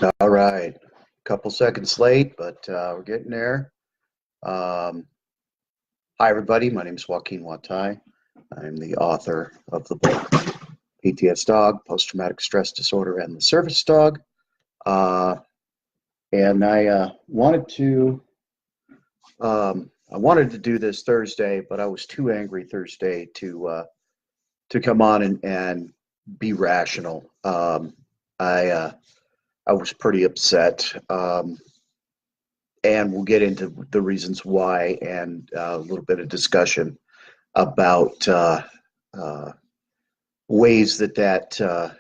All right. Couple seconds late, but we're getting there. Um, Hi, everybody. My name is Joaquin Watai. I'm the author of the book PTS Dog, Post Traumatic Stress Disorder, and the Service Dog. Uh, and I wanted to do this Thursday, but I was too angry Thursday to come on and be rational. I was pretty upset. And we'll get into the reasons why and a little bit of discussion about ways that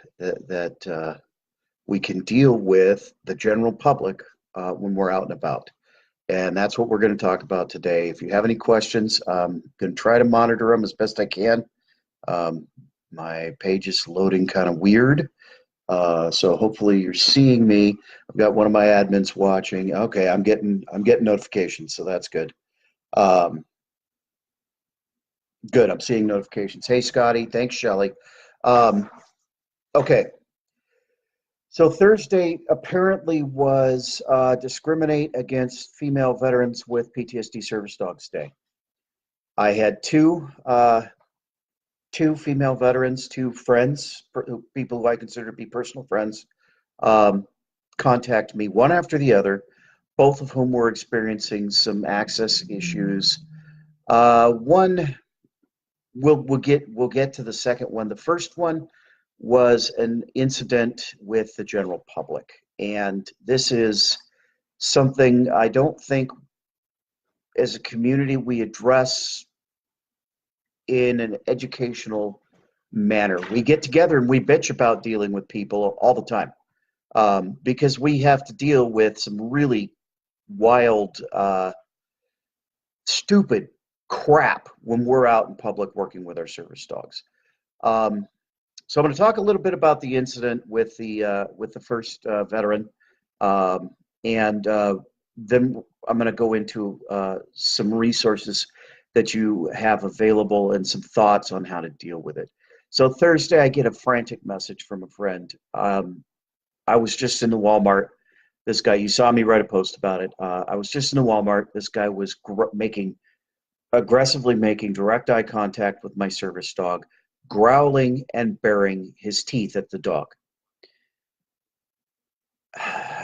we can deal with the general public when we're out and about. And that's what we're going to talk about today. If you have any questions, I'm going to try to monitor them as best I can. My page is loading kind of weird. So hopefully you're seeing me. I've got one of my admins watching. Okay, I'm getting notifications, so that's good. Good, I'm seeing notifications. Hey, Scotty. Thanks, Shelly. Okay. So Thursday apparently was Discriminate Against Female Veterans with PTSD Service Dogs Day. I had two female veterans, two friends, people who I consider to be personal friends, contact me one after the other, both of whom were experiencing some access issues. One, we'll get to the second one. The first one was an incident with the general public, and this is something I don't think as a community we address in an educational manner. We get together and we bitch about dealing with people all the time because we have to deal with some really wild, stupid crap when we're out in public working with our service dogs. So I'm going to talk a little bit about the incident with the first veteran, and then I'm going to go into some resources that you have available and some thoughts on how to deal with it. So Thursday, I get a frantic message from a friend. I was just in the Walmart. This guy, you saw me write a post about it. I was just in the Walmart. This guy was aggressively making direct eye contact with my service dog, growling and baring his teeth at the dog.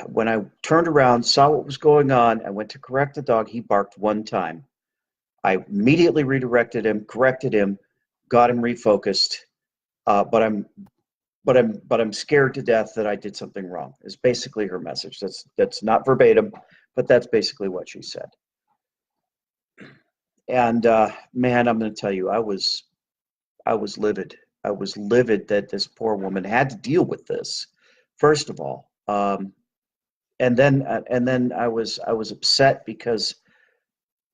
When I turned around, saw what was going on, I went to correct the dog. He barked one time. I immediately redirected him, corrected him, got him refocused. But I'm scared to death that I did something wrong. Is basically her message. That's not verbatim, but that's basically what she said. And man, I'm going to tell you, I was livid. I was livid that this poor woman had to deal with this, first of all, and then I was upset because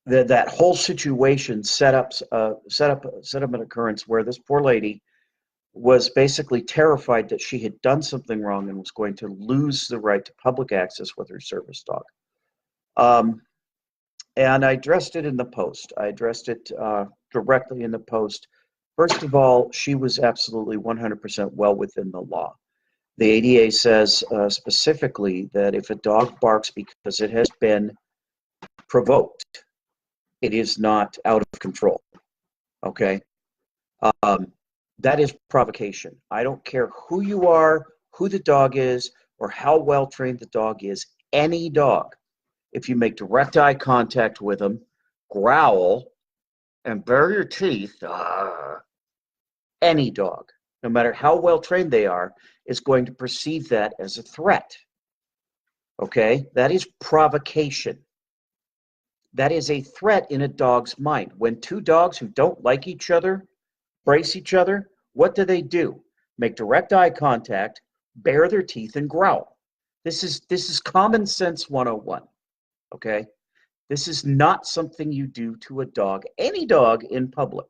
that whole situation set up an occurrence where this poor lady was basically terrified that she had done something wrong and was going to lose the right to public access with her service dog. And I addressed it in the post. I addressed it directly in the post. First of all, she was absolutely 100% well within the law. The ADA says specifically that if a dog barks because it has been provoked, it is not out of control. Okay? That is provocation. I don't care who you are, who the dog is, or how well trained the dog is. Any dog, if you make direct eye contact with them, growl, and bare your teeth, any dog, no matter how well trained they are, is going to perceive that as a threat. Okay? That is provocation. That is a threat in a dog's mind. When two dogs who don't like each other brace each other, what do? Make direct eye contact, bare their teeth, and growl. This is common sense 101. Okay? This is not something you do to a dog, any dog in public.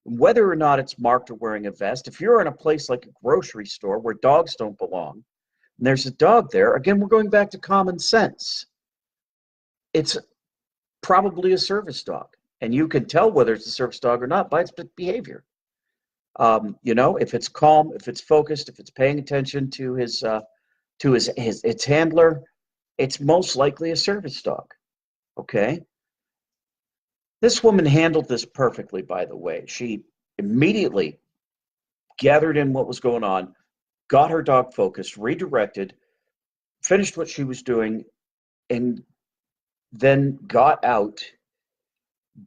Whether or not it's marked or wearing a vest, if you're in a place like a grocery store where dogs don't belong, and there's a dog there, again, we're going back to common sense. It's probably a service dog, and you can tell whether it's a service dog or not by its behavior. If it's calm, if it's focused, if it's paying attention to his to its handler, it's most likely a service dog. Okay? This woman handled this perfectly, by the way. She immediately gathered in what was going on, got her dog focused, redirected, finished what she was doing, and then got out.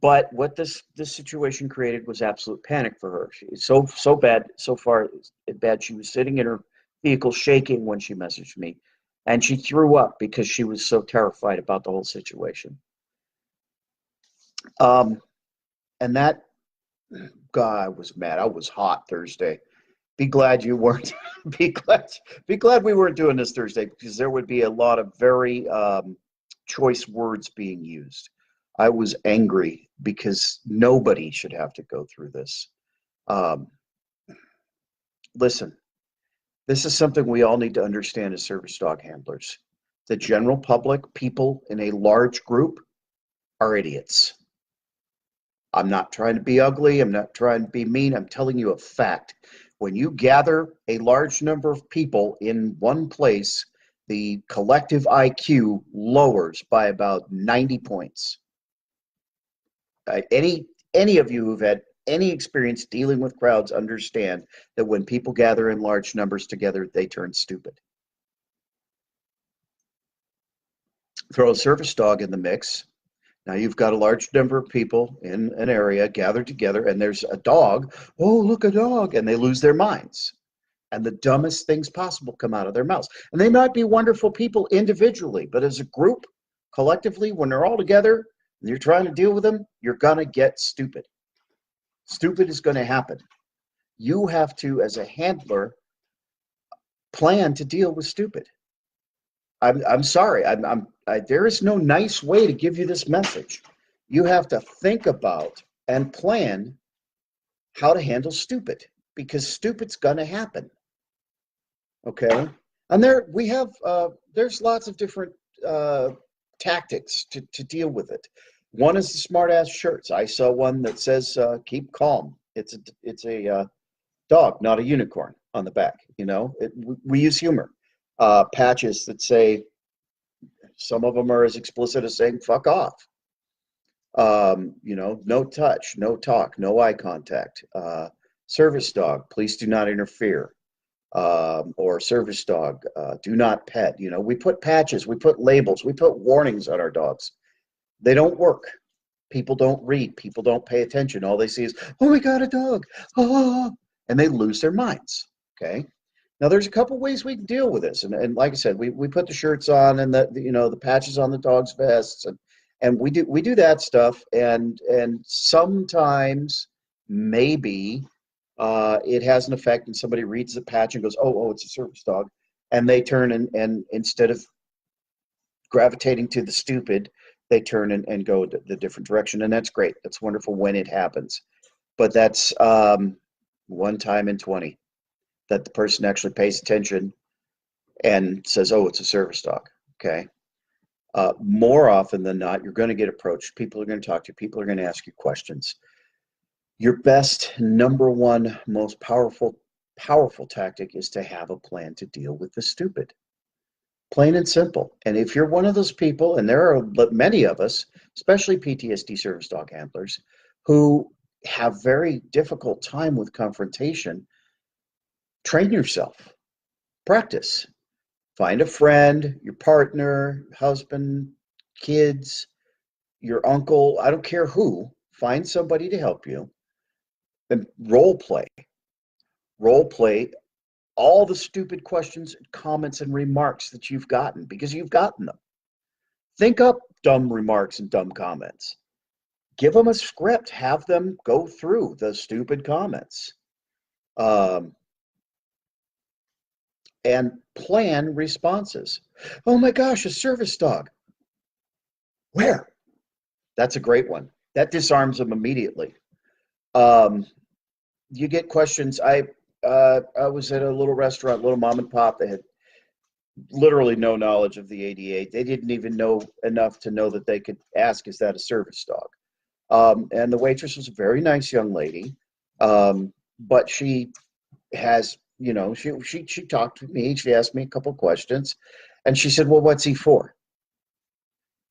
But what this situation created was absolute panic for her. So bad, so far bad. She was sitting in her vehicle shaking when she messaged me, and she threw up because she was so terrified about the whole situation. And that, God, I was mad. I was hot Thursday. Be glad you weren't. Be glad we weren't doing this Thursday, because there would be a lot of very choice words being used. I was angry because nobody should have to go through this. Listen, this is something we all need to understand as service dog handlers. The general public, people in a large group, are idiots. I'm not trying to be ugly. I'm not trying to be mean. I'm telling you a fact. When you gather a large number of people in one place, the collective IQ lowers by about 90 points. Any of you who've had any experience dealing with crowds understand that when people gather in large numbers together, they turn stupid. Throw a service dog in the mix. Now you've got a large number of people in an area gathered together, and there's a dog. Oh, look, a dog. And they lose their minds. And the dumbest things possible come out of their mouths. And they might be wonderful people individually, but as a group, collectively, when they're all together and you're trying to deal with them, you're going to get stupid. Stupid is going to happen. You have to, as a handler, plan to deal with stupid. I'm sorry. There is no nice way to give you this message. You have to think about and plan how to handle stupid, because stupid's gonna happen. Okay, and there's lots of different tactics to deal with it. One is the smart ass shirts. I saw one that says "Keep calm." It's a dog, not a unicorn, on the back. We use humor. Patches that say, some of them are as explicit as saying "fuck off." No touch, no talk, no eye contact. Service dog, please do not interfere. Or service dog, do not pet. We put patches, we put labels, we put warnings on our dogs. They don't work. People don't read. People don't pay attention. All they see is, oh my God, a dog. Oh, and they lose their minds. Okay. Now, there's a couple ways we can deal with this, and like I said, we put the shirts on and the patches on the dog's vests, and we do that stuff, and sometimes maybe it has an effect, and somebody reads the patch and goes, oh, it's a service dog, and they turn and instead of gravitating to the stupid, they turn and go the different direction, and that's great. That's wonderful when it happens, but that's one time in 20. That the person actually pays attention and says, oh, it's a service dog. Okay. More often than not, you're going to get approached. People are going to talk to you. People are going to ask you questions. Your best, number one, most powerful tactic is to have a plan to deal with the stupid. Plain and simple. And if you're one of those people, and there are many of us, especially PTSD service dog handlers, who have very difficult time with confrontation, train yourself. Practice. Find a friend, your partner, husband, kids, your uncle, I don't care who. Find somebody to help you. And role play. Role play all the stupid questions, comments, and remarks that you've gotten, because you've gotten them. Think up dumb remarks and dumb comments. Give them a script. Have them go through the stupid comments. And plan responses. Oh my gosh, a service dog. Where? That's a great one. That disarms them immediately. You get questions. I was at a little restaurant, little mom and pop. They had literally no knowledge of the ADA. They didn't even know enough to know that they could ask, is that a service dog? And the waitress was a very nice young lady, but she has she talked to me. She asked me a couple questions, and she said, "Well, what's he for?"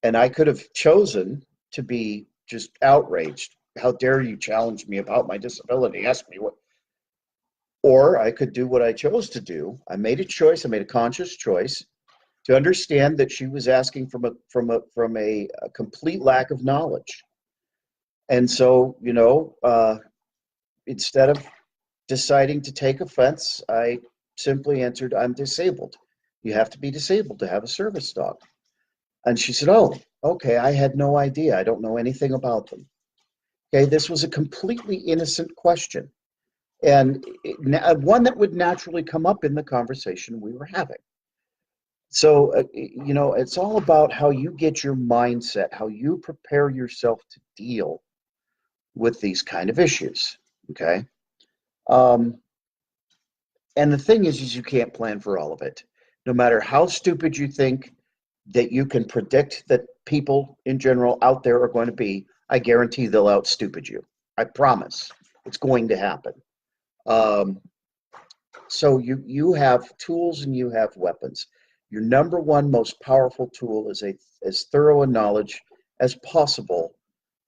And I could have chosen to be just outraged. How dare you challenge me about my disability? Ask me what. Or I could do what I chose to do. I made a choice. I made a conscious choice to understand that she was asking from a complete lack of knowledge. And so, instead of deciding to take offense, I simply answered, "I'm disabled. You have to be disabled to have a service dog." And she said, "Oh, okay. I had no idea. I don't know anything about them." Okay, this was a completely innocent question, and one that would naturally come up in the conversation we were having. So, it's all about how you get your mindset, how you prepare yourself to deal with these kind of issues. Okay. Um, and the thing is you can't plan for all of it. No matter how stupid you think that you can predict that people in general out there are going to be, I guarantee they'll out stupid you. I promise. It's going to happen. Um, so you have tools and you have weapons. Your number one most powerful tool is as thorough a knowledge as possible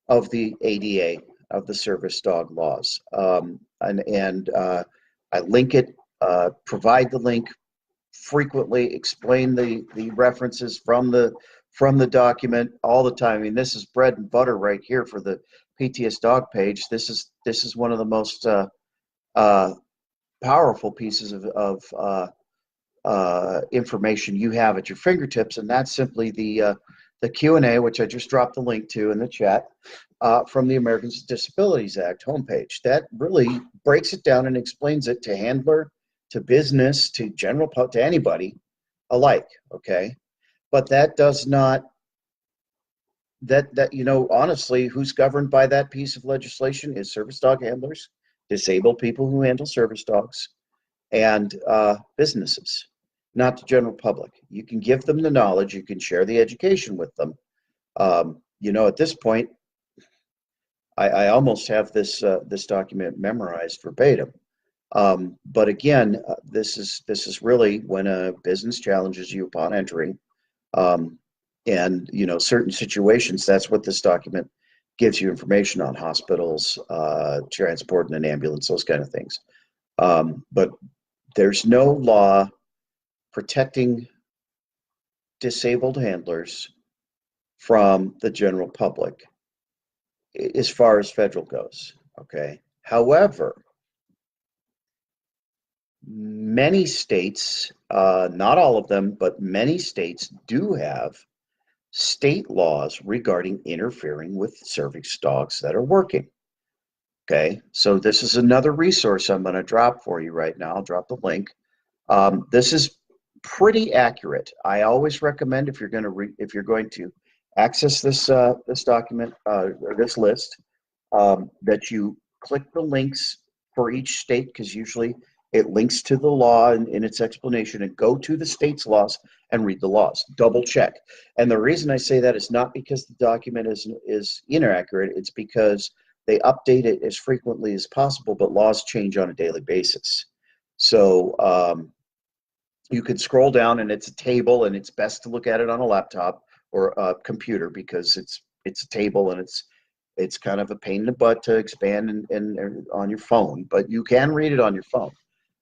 of the ADA, of the service dog laws. And I link it, provide the link frequently, explain the references from the document all the time. I mean, this is bread and butter right here for the PTS dog page. This is one of the most uh, powerful pieces of information you have at your fingertips, and that's simply the Q&A, which I just dropped the link to in the chat, from the Americans with Disabilities Act homepage. That really breaks it down and explains it to handler, to business, to general public, to anybody alike. Okay, but that does not honestly, who's governed by that piece of legislation is service dog handlers, disabled people who handle service dogs, and businesses, not the general public. You can give them the knowledge, you can share the education with them. At this point, I almost have this document memorized verbatim. But again, this is really when a business challenges you upon entering, and certain situations. That's what this document gives you information on: hospitals, transport in an ambulance, those kind of things. But there's no law protecting disabled handlers from the general public as far as federal goes. Okay. However, many states, not all of them, but many states do have state laws regarding interfering with service dogs that are working. Okay. So this is another resource I'm going to drop for you right now. I'll drop the link. This is pretty accurate. I always recommend, if you're going to access this document, or this list, that you click the links for each state, because usually it links to the law in its explanation, and go to the state's laws and read the laws. Double check. And the reason I say that is not because the document is inaccurate. It's because they update it as frequently as possible, but laws change on a daily basis. So you could scroll down, and it's a table, and it's best to look at it on a laptop or a computer, because it's a table, and it's kind of a pain in the butt to expand and on your phone, but you can read it on your phone.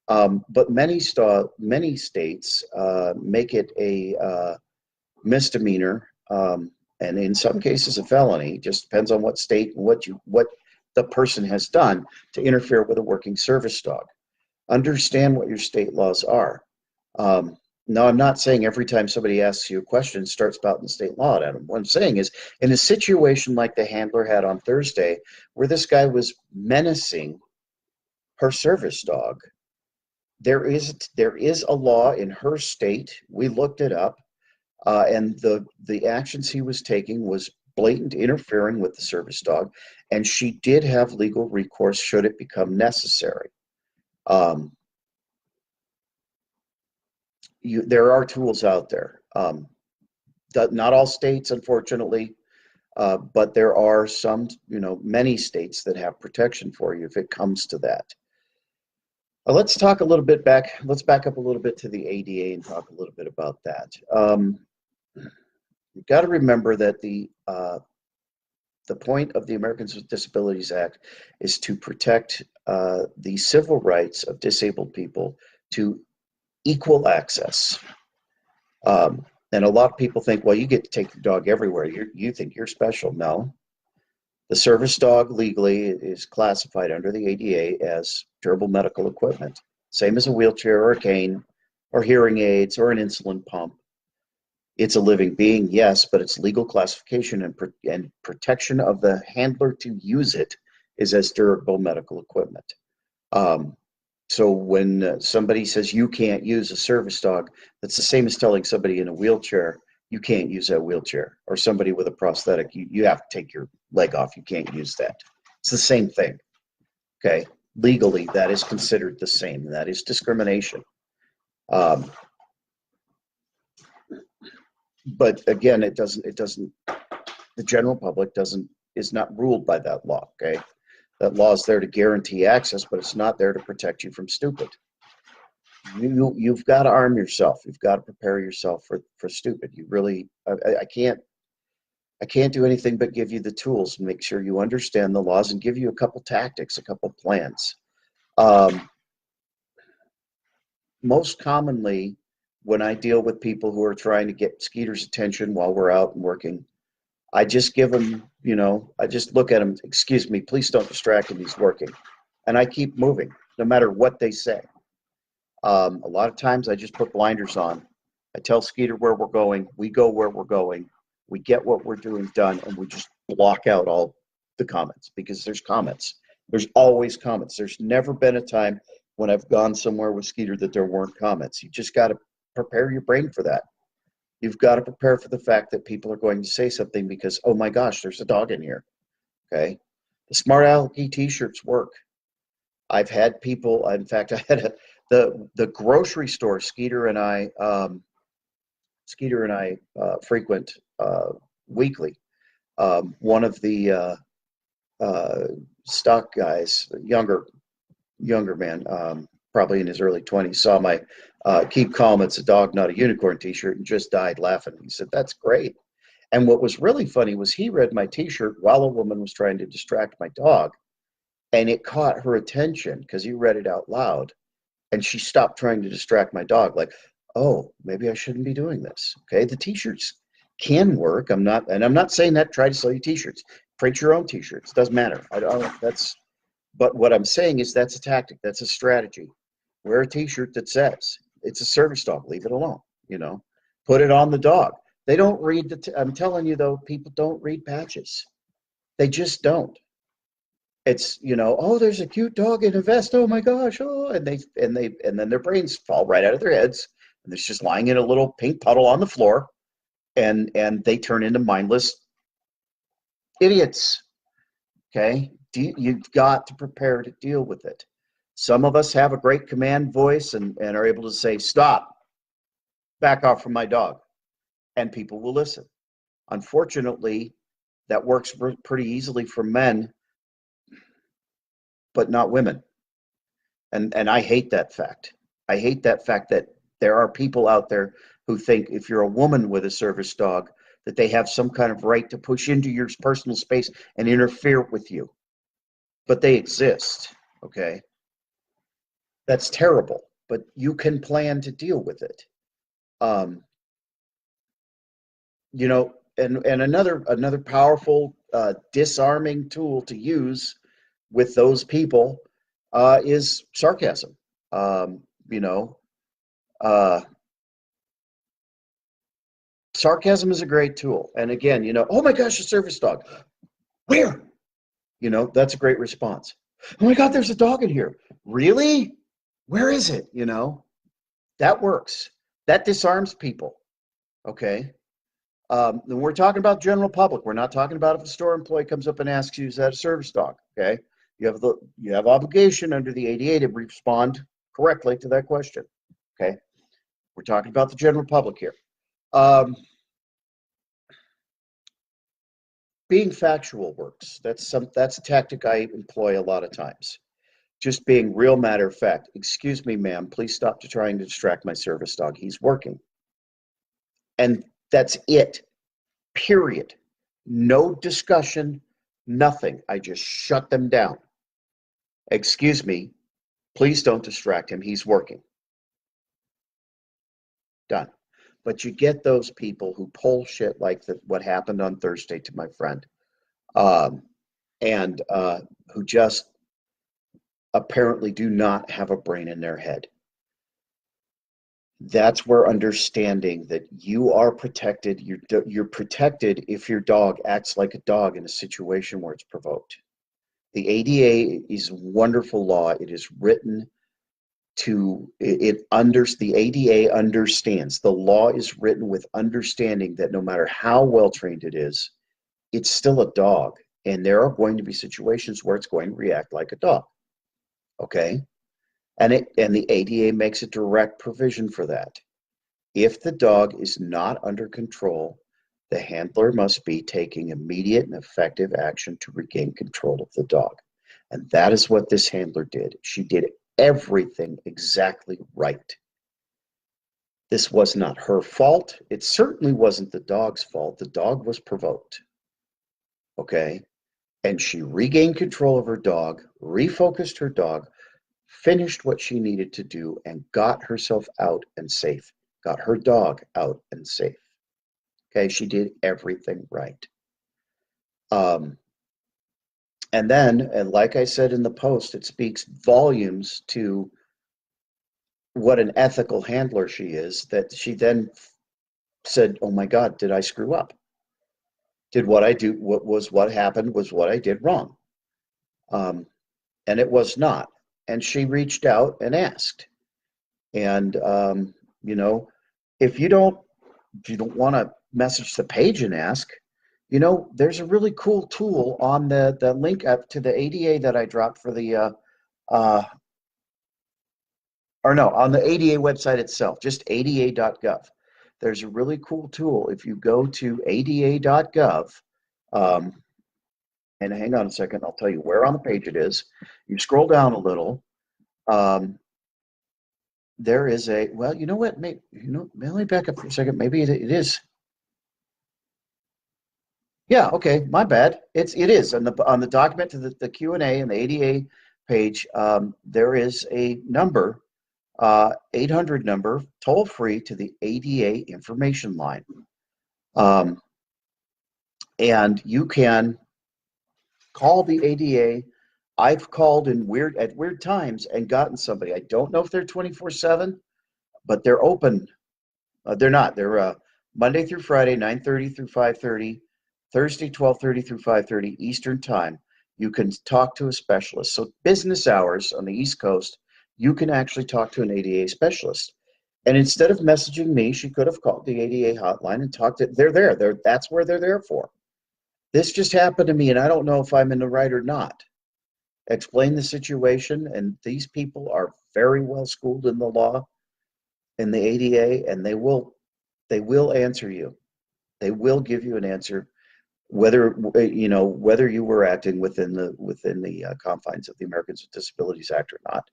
But many states make it a misdemeanor, and in some cases a felony. Just depends on what state and what the person has done to interfere with a working service dog. Understand what your state laws are. Now, I'm not saying every time somebody asks you a question, start spouting the state law at them. What I'm saying is, in a situation like the handler had on Thursday, where this guy was menacing her service dog, there is a law in her state. We looked it up, and the actions he was taking was blatant interfering with the service dog, and she did have legal recourse should it become necessary. There are tools out there. Not all states, unfortunately, but there are some, many states that have protection for you if it comes to that. Let's talk a little bit back. Let's back up a little bit to the ADA and talk a little bit about that. You've got to remember that the point of the Americans with Disabilities Act is to protect the civil rights of disabled people to equal access. And a lot of people think, well, you get to take your dog everywhere. You think you're special. No. The service dog legally is classified under the ADA as durable medical equipment, same as a wheelchair or a cane or hearing aids or an insulin pump. It's a living being, yes, but its legal classification and protection of the handler to use it is as durable medical equipment. So when somebody says you can't use a service dog, that's the same as telling somebody in a wheelchair you can't use that wheelchair, or somebody with a prosthetic, you have to take your leg off, you can't use that. It's the same thing, okay? Legally, that is considered the same, and that is discrimination. But again, it doesn't, the general public is not ruled by that law, okay? That law is there to guarantee access, but it's not there to protect you from stupid. You've got to arm yourself. You've got to prepare yourself for stupid. You really, I can't do anything but give you the tools and make sure you understand the laws and give you a couple tactics, a couple plans. Most commonly, when I deal with people who are trying to get Skeeter's attention while we're out and working, I just give them, I just look at them, excuse me, please don't distract him, he's working. And I keep moving, no matter what they say. A lot of times I just put blinders on. I tell Skeeter where we're going. We go where we're going. We get what we're doing done, and we just block out all the comments because there's comments. There's always comments. There's never been a time when I've gone somewhere with Skeeter that there weren't comments. You just got to prepare your brain for that. You've got to prepare for the fact that people are going to say something because, oh my gosh, there's a dog in here. Okay. The Smart Alecky t-shirts work. I've had people, in fact, I had the grocery store Skeeter and I frequent weekly. One of the stock guys, younger man, probably in his early 20s, saw my Keep Calm, It's a Dog, Not a Unicorn t-shirt and just died laughing. He said, that's great. And what was really funny was he read my t-shirt while a woman was trying to distract my dog, and it caught her attention because he read it out loud. And she stopped trying to distract my dog, like, oh, maybe I shouldn't be doing this. Okay, the t-shirts can work. I'm not saying that try to sell you t-shirts. Print your own t-shirts. Doesn't matter. But what I'm saying is that's a tactic. That's a strategy. Wear a t-shirt that says it's a service dog. Leave it alone. Put it on the dog. They don't read I'm telling you though, people don't read patches. They just don't. It's, oh, there's a cute dog in a vest. Oh my gosh. Oh, and then their brains fall right out of their heads. And it's just lying in a little pink puddle on the floor. And they turn into mindless idiots. Okay. You've got to prepare to deal with it. Some of us have a great command voice and are able to say, stop, back off from my dog. And people will listen. Unfortunately, that works pretty easily for men, but not women. And I hate that fact. I hate that fact that there are people out there who think if you're a woman with a service dog, that they have some kind of right to push into your personal space and interfere with you. But they exist, okay? That's terrible, but you can plan to deal with it. And another powerful disarming tool to use with those people is sarcasm. Sarcasm is a great tool. And again, oh my gosh, a service dog. Where? That's a great response. Oh my God, there's a dog in here. Really? Where is it? That works. That disarms people. Okay. And we're talking about general public. We're not talking about if a store employee comes up and asks you, is that a service dog? Okay. You have obligation under the ADA to respond correctly to that question. Okay. We're talking about the general public here. Being factual works. That's a tactic I employ a lot of times. just being real matter of fact. Excuse me, ma'am, please stop trying to distract my service dog. He's working. And that's it, period. No discussion, nothing. I just shut them down. Excuse me, please don't distract him. He's working. Done. But you get those people who pull shit like what happened on Thursday to my friend, and who just apparently do not have a brain in their head. That's where understanding that you are protected, you're protected if your dog acts like a dog in a situation where it's provoked. The ADA is a wonderful law. It is written the ADA understands. The law is written with understanding that no matter how well trained it is, it's still a dog. And there are going to be situations where it's going to react like a dog. Okay? And the ADA makes a direct provision for that. If the dog is not under control, the handler must be taking immediate and effective action to regain control of the dog. And that is what this handler did. She did everything exactly right. This was not her fault. It certainly wasn't the dog's fault. The dog was provoked. Okay? And she regained control of her dog, refocused her dog, finished what she needed to do, and got herself out and safe. Got her dog out and safe. Okay? She did everything right. And then, and like I said in the post, it speaks volumes to what an ethical handler she is, that she then said, oh my God, did I screw up? Did what I do, what happened was what I did wrong? And it was not. And she reached out and asked. And, you know, if you don't want to message the page and ask, you know, there's a really cool tool on the link up to the ADA that I dropped for the, on the ADA website itself, just ada.gov. There's a really cool tool. If you go to ada.gov, and hang on a second, I'll tell you where on the page it is. You scroll down a little. There is a, well, you know what? Maybe, let me back up for a second. Maybe it is. Yeah, okay, my bad. It is on the document to the Q&A and the ADA page. There is a number, 800 number, toll free to the ADA information line, and you can call the ADA. I've called at weird times and gotten somebody. I don't know if they're 24/7, but they're open. They're not. They're Monday through Friday, 9:30 through 5:30. Thursday, 12:30 through 5:30 Eastern Time. You can talk to a specialist. So business hours on the East Coast, you can actually talk to an ADA specialist. And instead of messaging me, she could have called the ADA hotline and talked to. They're there. That's where they're there for. This just happened to me, and I don't know if I'm in the right or not. Explain the situation, and these people are very well schooled in the law, in the ADA, and they will answer you. They will give you an answer, whether you were acting within the confines of the Americans with Disabilities Act or not.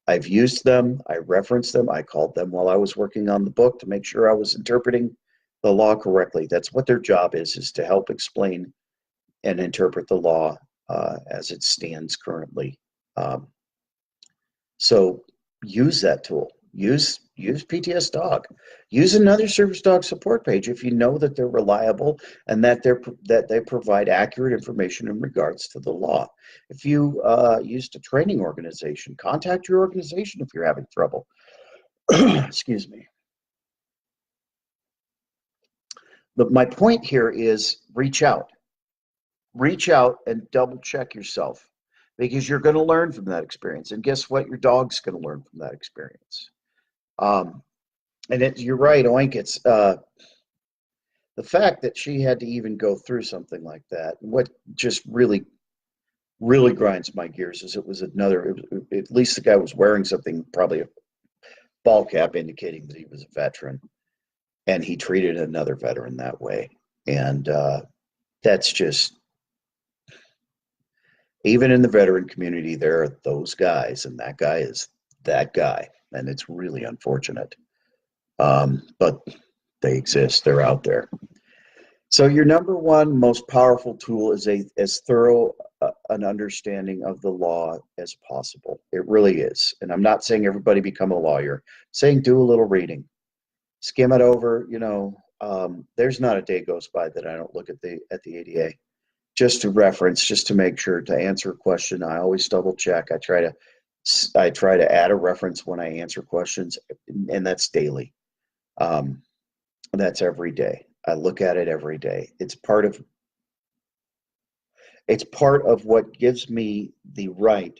I've used them. I referenced them. I called them while I was working on the book to make sure I was interpreting the law correctly. That's what their job is to help explain and interpret the law as it stands currently. So use that tool. Use PTS Dog. Use another service dog support page if you know that they're reliable and that they provide accurate information in regards to the law. If you used a training organization, contact your organization if you're having trouble. Excuse me. But my point here is reach out. Reach out and double check yourself, because you're going to learn from that experience. And guess what? Your dog's going to learn from that experience. And you're right, Oink. It's the fact that she had to even go through something like that. What just really, really grinds my gears is at least the guy was wearing something, probably a ball cap indicating that he was a veteran, and he treated another veteran that way. And that's just, Even in the veteran community, there are those guys, and that guy is that guy, and it's really unfortunate. But they exist; they're out there. So your number one most powerful tool is as thorough an understanding of the law as possible. It really is, and I'm not saying everybody become a lawyer. I'm saying do a little reading, skim it over. There's not a day goes by that I don't look at the ADA just to reference, just to make sure to answer a question. I always double check. I try to add a reference when I answer questions, and that's daily. Um, that's every day. I look at it every day. It's part of what gives me the right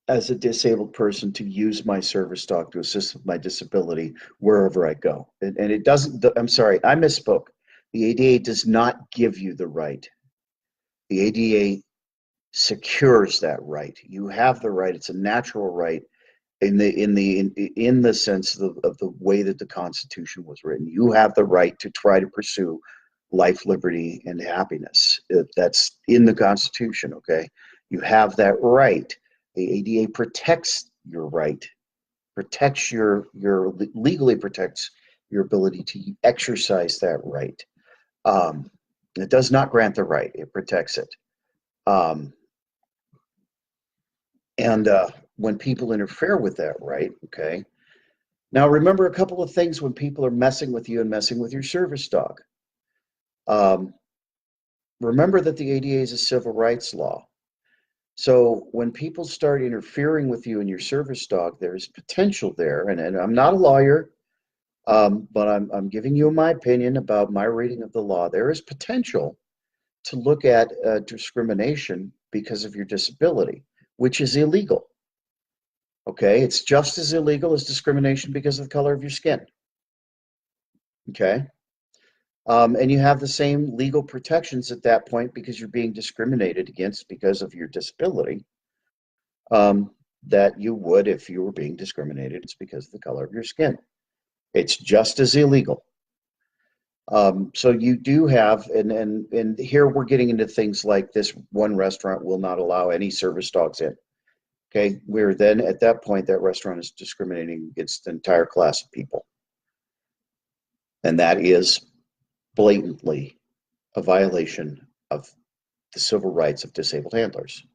as a disabled person to use my service dog to assist with my disability wherever I go. And it doesn't, I'm sorry, I misspoke. The ADA does not give you the right. The ADA secures that right. You have the right. It's a natural right in the sense of the way that the Constitution was written. You have the right to try to pursue life, liberty, and happiness. That's in the Constitution. Okay, you have that right. The ADA protects your right, protects your legally protects your ability to exercise that right. Um, it does not grant the right; it protects it. Um, and when people interfere with that right, okay. Now remember a couple of things when people are messing with you and messing with your service dog. Um, Remember that the ADA is a civil rights law. So when people start interfering with you and your service dog, there's potential there. And I'm not a lawyer, but I'm giving you my opinion about my reading of the law. There is potential to look at discrimination because of your disability, which is illegal. Okay, it's just as illegal as discrimination because of the color of your skin. Okay, and you have the same legal protections at that point because you're being discriminated against because of your disability, um, that you would if you were being discriminated. It's because of the color of your skin. It's just as illegal. So you do have, and here we're getting into things like this one restaurant will not allow any service dogs in. Okay, we're then at that point that restaurant is discriminating against the entire class of people, and that is blatantly a violation of the civil rights of disabled handlers.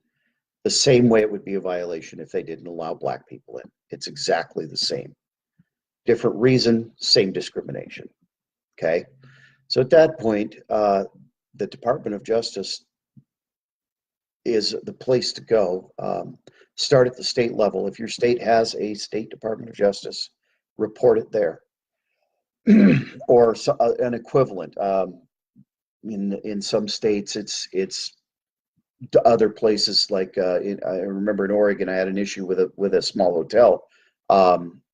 The same way it would be a violation if they didn't allow black people in. It's exactly the same. Different reason, same discrimination. Okay, so at that point, the Department of Justice is the place to go. Start at the state level. If your state has a state Department of Justice, report it there, or an equivalent. In some states, it's other places like I remember in Oregon, I had an issue with a small hotel.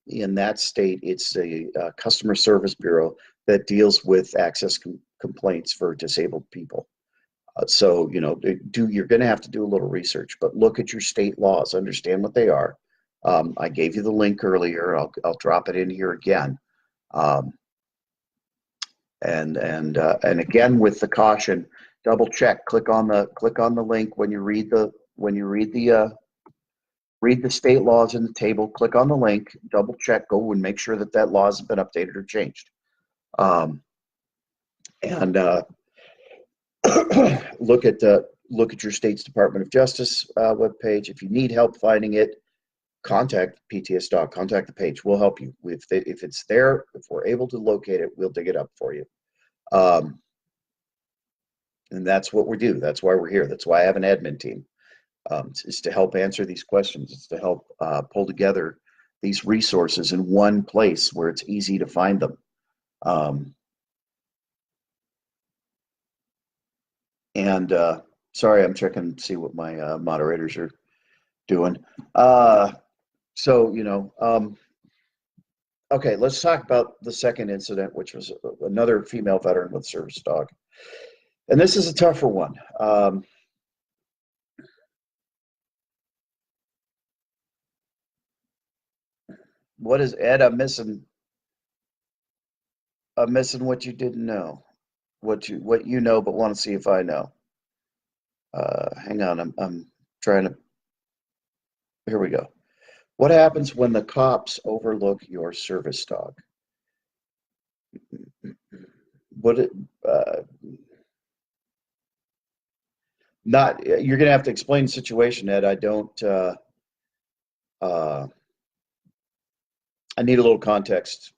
In that state, it's a customer service bureau that deals with access complaints for disabled people. So you're going to have to do a little research, but look at your state laws, understand what they are. I gave you the link earlier. I'll drop it in here again. Um, and again with the caution, double check. Click on the link when you read the state laws in the table. Click on the link. Double check. Go and make sure that law hasn't been updated or changed. And look at your state's Department of Justice webpage. If you need help finding it, contact PTS Dog. Contact the page. We'll help you. If it's there, if we're able to locate it, we'll dig it up for you. And that's what we do. That's why we're here. That's why I have an admin team. It's to help answer these questions. It's to help pull together these resources in one place where it's easy to find them. And sorry, I'm checking to see what my moderators are doing. Okay, let's talk about the second incident, which was another female veteran with service dog. And this is a tougher one. What is Ed? I'm missing what you didn't know. What you know, but want to see if I know. Hang on, I'm trying to. Here we go. What happens when the cops overlook your service dog? What it, not you're going to have to explain the situation, Ed. I don't. I need a little context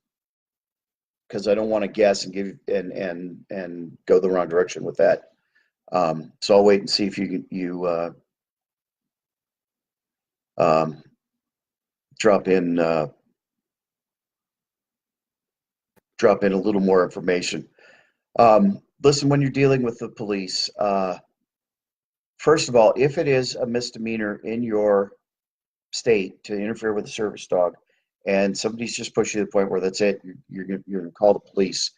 because I don't want to guess and give and go the wrong direction with that. So I'll wait and see if you drop in a little more information. Listen, when you're dealing with the police, first of all, if it is a misdemeanor in your state to interfere with a service dog, and somebody's just pushed you to the point where that's it, you're going to call the police.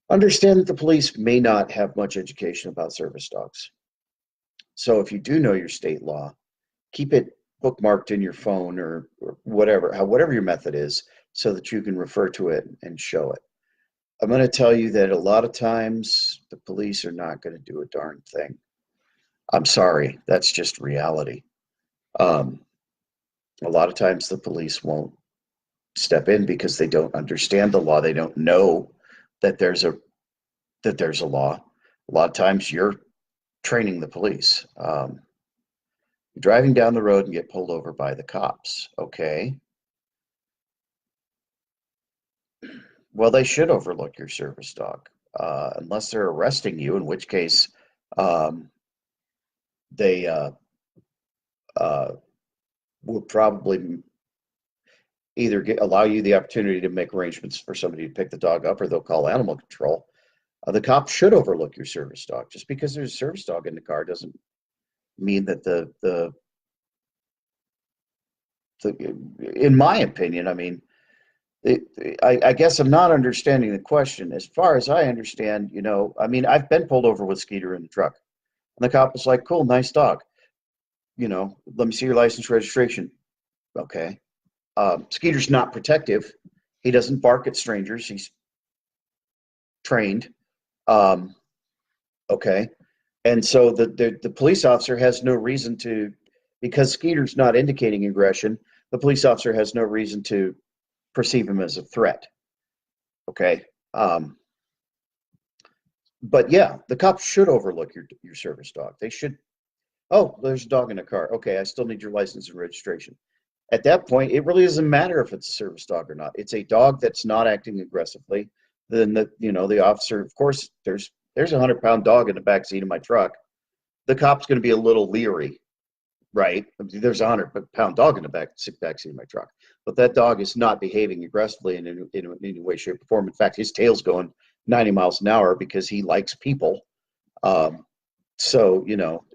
Understand that the police may not have much education about service dogs. So if you do know your state law, keep it bookmarked in your phone or whatever your method is, so that you can refer to it and show it. I'm going to tell you that a lot of times the police are not going to do a darn thing. I'm sorry, that's just reality. A lot of times the police won't step in because they don't understand the law. They don't know that there's a law. A lot of times you're training the police. You're driving down the road and get pulled over by the cops. Okay. Well, they should overlook your service dog, unless they're arresting you, in which case they will probably either allow you the opportunity to make arrangements for somebody to pick the dog up, or they'll call animal control. The cops should overlook your service dog. Just because there's a service dog in the car doesn't mean that in my opinion, I mean, I guess I'm not understanding the question. As far as I understand, I mean, I've been pulled over with Skeeter in the truck, and the cop was like, "Cool, nice dog. Let me see your license, registration." Okay. Skeeter's not protective. He doesn't bark at strangers. He's trained. Okay. And so the police officer has no reason to, because Skeeter's not indicating aggression, the police officer has no reason to perceive him as a threat. Okay. But yeah, the cops should overlook your service dog. They should. Oh, there's a dog in the car. Okay, I still need your license and registration. At that point, it really doesn't matter if it's a service dog or not. It's a dog that's not acting aggressively. Then the officer, of course, there's a 100-pound dog in the back seat of my truck. The cop's going to be a little leery, right? There's a 100-pound dog in the back seat of my truck, but that dog is not behaving aggressively in any way, shape, or form. In fact, his tail's going 90 miles an hour because he likes people. So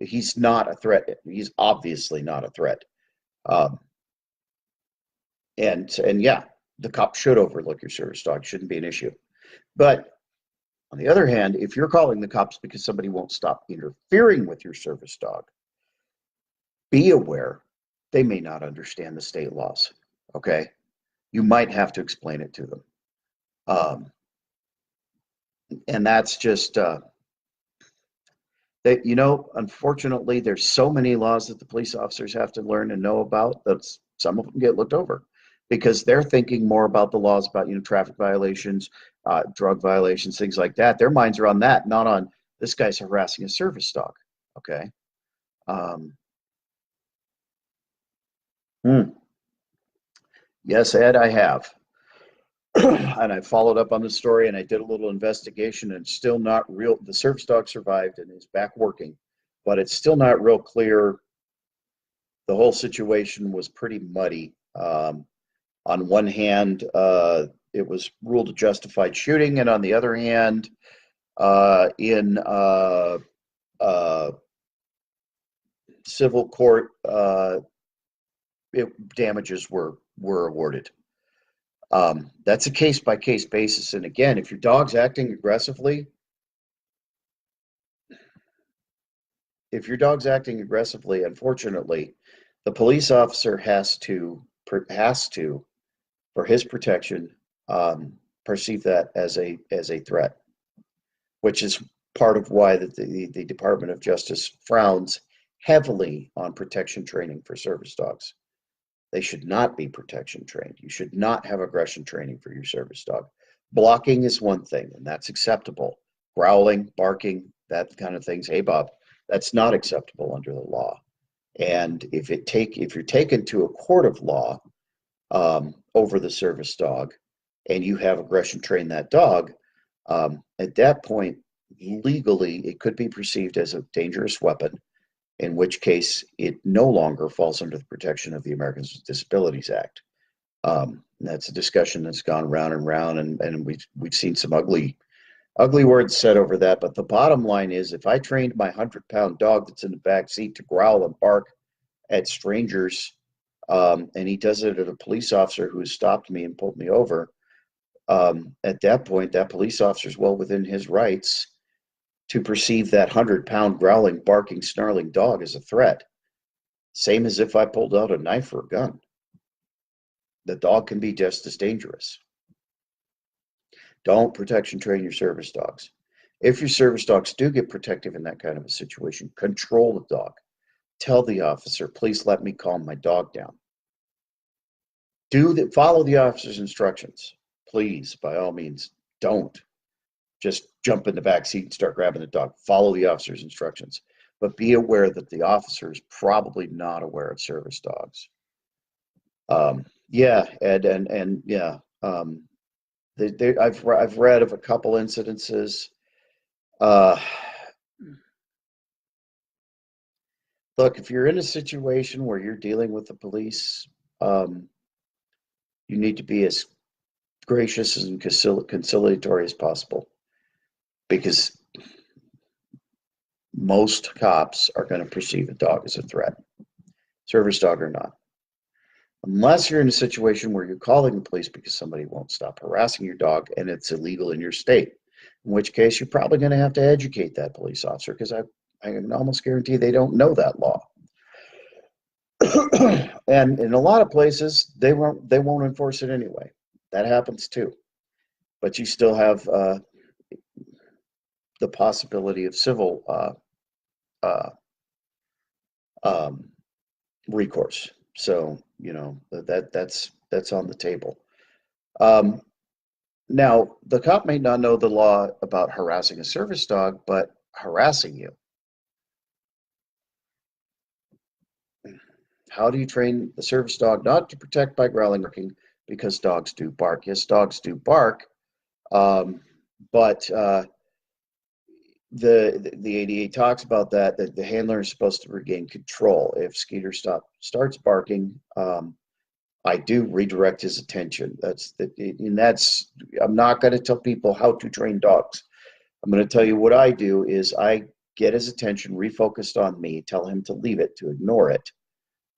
he's not a threat. He's obviously not a threat. And yeah, the cop should overlook your service dog. Shouldn't be an issue. But on the other hand, if you're calling the cops because somebody won't stop interfering with your service dog, be aware they may not understand the state laws. Okay, you might have to explain it to them, and that's just unfortunately, there's so many laws that the police officers have to learn and know about that some of them get looked over because they're thinking more about the laws about traffic violations, drug violations, things like that. Their minds are on that, not on this guy's harassing a service dog. Okay. Yes, Ed, I have. And I followed up on the story and I did a little investigation, and it's still not real. The service dog survived and is back working, but it's still not real clear. The whole situation was pretty muddy. On one hand, it was ruled a justified shooting, and on the other hand, in civil court, damages were awarded. That's a case-by-case basis. And again, if your dog's acting aggressively, unfortunately, the police officer has to, for his protection, perceive that as a threat, which is part of why the Department of Justice frowns heavily on protection training for service dogs. They should not be protection trained. You should not have aggression training for your service dog. Blocking is one thing, and that's acceptable. Growling, barking, that kind of things. Hey, Bob, that's not acceptable under the law. And if you're taken to a court of law over the service dog, and you have aggression trained that dog, at that point, legally, it could be perceived as a dangerous weapon, in which case it no longer falls under the protection of the Americans with Disabilities Act. That's a discussion that's gone round and round, and we've seen some ugly words said over that. But the bottom line is, if I trained my 100-pound dog that's in the back seat to growl and bark at strangers, and he does it at a police officer who has stopped me and pulled me over, at that point, that police officer is well within his rights to perceive that 100-pound growling, barking, snarling dog as a threat. Same as if I pulled out a knife or a gun. The dog can be just as dangerous. Don't protection train your service dogs. If your service dogs do get protective in that kind of a situation, control the dog. Tell the officer, please let me calm my dog down. Follow the officer's instructions. Please, by all means, don't just jump in the back seat and start grabbing the dog. Follow the officer's instructions, but be aware that the officer is probably not aware of service dogs. Yeah, Ed, and yeah, I've read of a couple incidences. Look, if you're in a situation where you're dealing with the police, you need to be as gracious and conciliatory as possible, because most cops are going to perceive a dog as a threat, service dog or not. Unless you're in a situation where you're calling the police because somebody won't stop harassing your dog and it's illegal in your state, in which case you're probably going to have to educate that police officer, because I can almost guarantee they don't know that law. And in a lot of places, they won't enforce it anyway. That happens too. But you still have the possibility of civil recourse. So, you know, that's on the table. Now, the cop may not know the law about harassing a service dog, but harassing you. How do you train the service dog not to protect by growling, barking? Because dogs do bark. Yes, dogs do bark, but the ADA talks about that the handler is supposed to regain control. If Skeeter starts barking, I do redirect his attention. I'm not going to tell people how to train dogs. I'm going to tell you what I do is I get his attention refocused on me, tell him to leave it, to ignore it,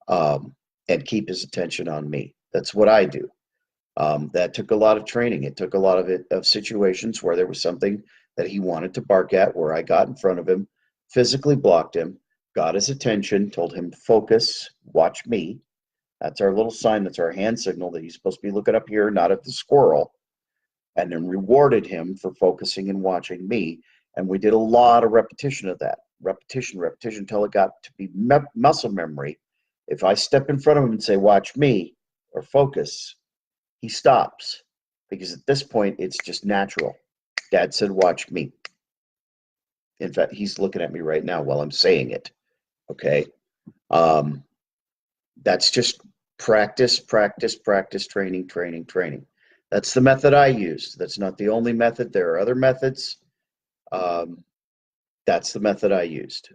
and keep his attention on me. That's what I do. That took a lot of training. It took a lot of situations where there was something that he wanted to bark at, where I got in front of him, physically blocked him, got his attention, told him to focus, watch me. That's our little sign. That's our hand signal that he's supposed to be looking up here, not at the squirrel. And then rewarded him for focusing and watching me. And we did a lot of repetition of that. Repetition, until it got to be muscle memory. If I step in front of him and say, watch me, or focus, he stops. Because at this point, it's just natural. Dad said, watch me. In fact, he's looking at me right now while I'm saying it. Okay? That's just practice, training. That's the method I used. That's not the only method. There are other methods. That's the method I used.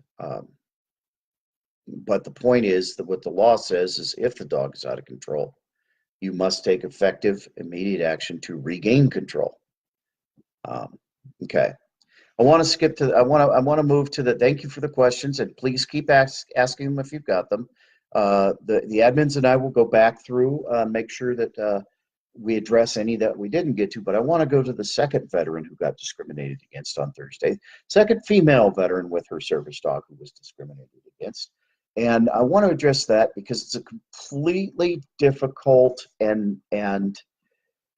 But the point is that what the law says is if the dog is out of control, you must take effective, immediate action to regain control. Okay. I want to move to the, thank you for the questions, and please keep asking them if you've got them. The admins and I will go back through, make sure that we address any that we didn't get to, but I want to go to the second veteran who got discriminated against on Thursday, second female veteran with her service dog who was discriminated against. And I want to address that because it's a completely difficult and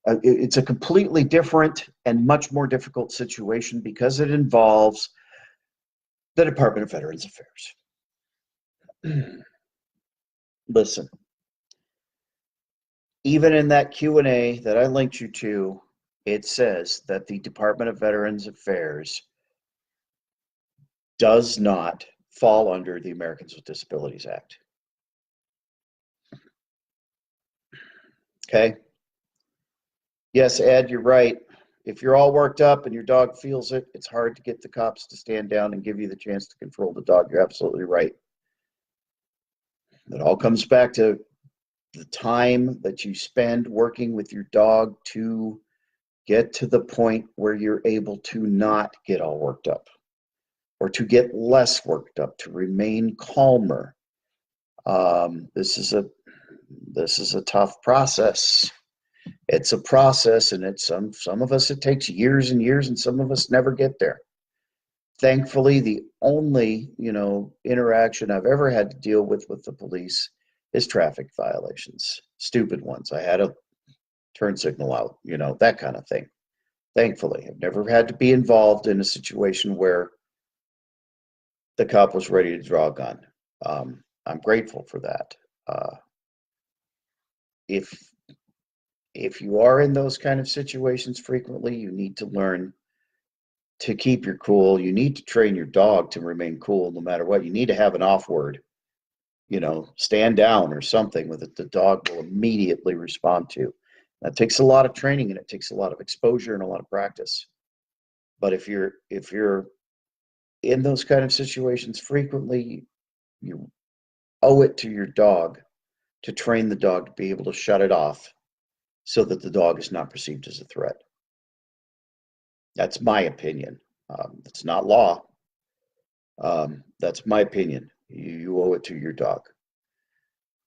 It's a completely different and much more difficult situation because it involves the Department of Veterans Affairs. Listen, even in that Q&A that I linked you to, it says that the Department of Veterans Affairs does not fall under the Americans with Disabilities Act. Okay? Yes, Ed, you're right. If you're all worked up and your dog feels it, it's hard to get the cops to stand down and give you the chance to control the dog. You're absolutely right. It all comes back to the time that you spend working with your dog to get to the point where you're able to not get all worked up or to get less worked up, to remain calmer. This is a tough process. It's a process, and it's some of us it takes years and years, and some of us never get there. Thankfully, the only interaction I've ever had to deal with the police is traffic violations, stupid ones. I had a turn signal out, that kind of thing. Thankfully, I've never had to be involved in a situation where the cop was ready to draw a gun. I'm grateful for that. If you are in those kind of situations frequently, you need to learn to keep your cool. You need to train your dog to remain cool no matter what. You need to have an off word, stand down or something with it the dog will immediately respond to. That takes a lot of training, and it takes a lot of exposure and a lot of practice. But if you're in those kind of situations frequently, you owe it to your dog to train the dog to be able to shut it off so that the dog is not perceived as a threat. That's my opinion. It's not law. That's my opinion. You owe it to your dog.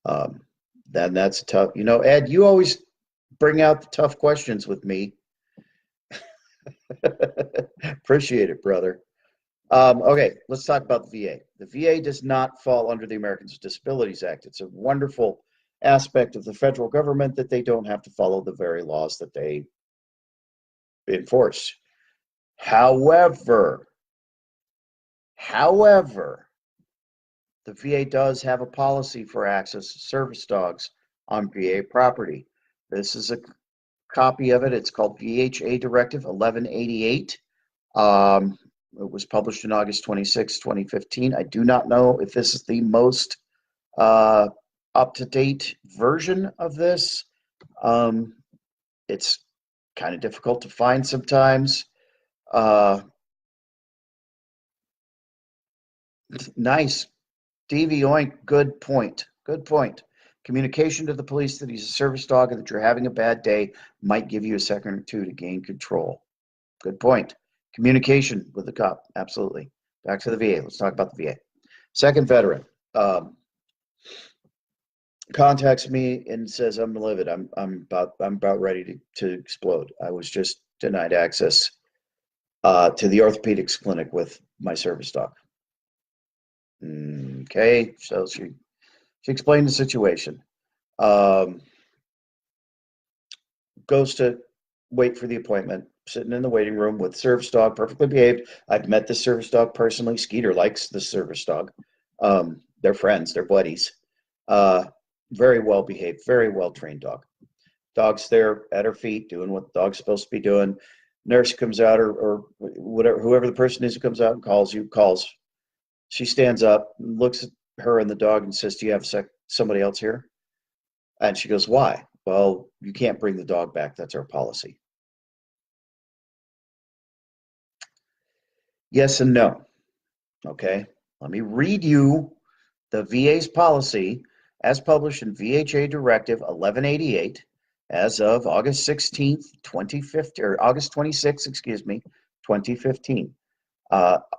Then that's tough. Ed, you always bring out the tough questions with me. Appreciate it, brother. Okay, let's talk about the VA. The VA does not fall under the Americans with Disabilities Act. It's a wonderful aspect of the federal government that they don't have to follow the very laws that they enforce. However, the VA does have a policy for access to service dogs on VA property. This is a copy of it. It's called VHA Directive 1188. It was published in August 26, 2015. I do not know if this is the most up-to-date version of this. It's kind of difficult to find sometimes. Nice. Stevie Oink, good point. Good point. Communication to the police that he's a service dog and that you're having a bad day might give you a second or two to gain control. Good point. Communication with the cop, absolutely. Back to the VA. Let's talk about the VA. Second veteran contacts me and says, "I'm livid. I'm about ready to explode. I was just denied access to the orthopedics clinic with my service dog." Okay, so she explained the situation. Goes to wait for the appointment, sitting in the waiting room with service dog, perfectly behaved. I've met the service dog personally. Skeeter likes the service dog. They're friends, they're buddies. Very well behaved, very well trained dog. Dog's there at her feet doing what the dog's supposed to be doing. Nurse comes out, or whatever, whoever the person is who comes out and calls. She stands up, looks at her and the dog and says, "Do you have somebody else here?" And she goes, "Why?" "Well, you can't bring the dog back. That's our policy." Yes and no. Okay, let me read you the VA's policy as published in VHA Directive 1188 as of August 16th, 2015, or August 26th, 2015.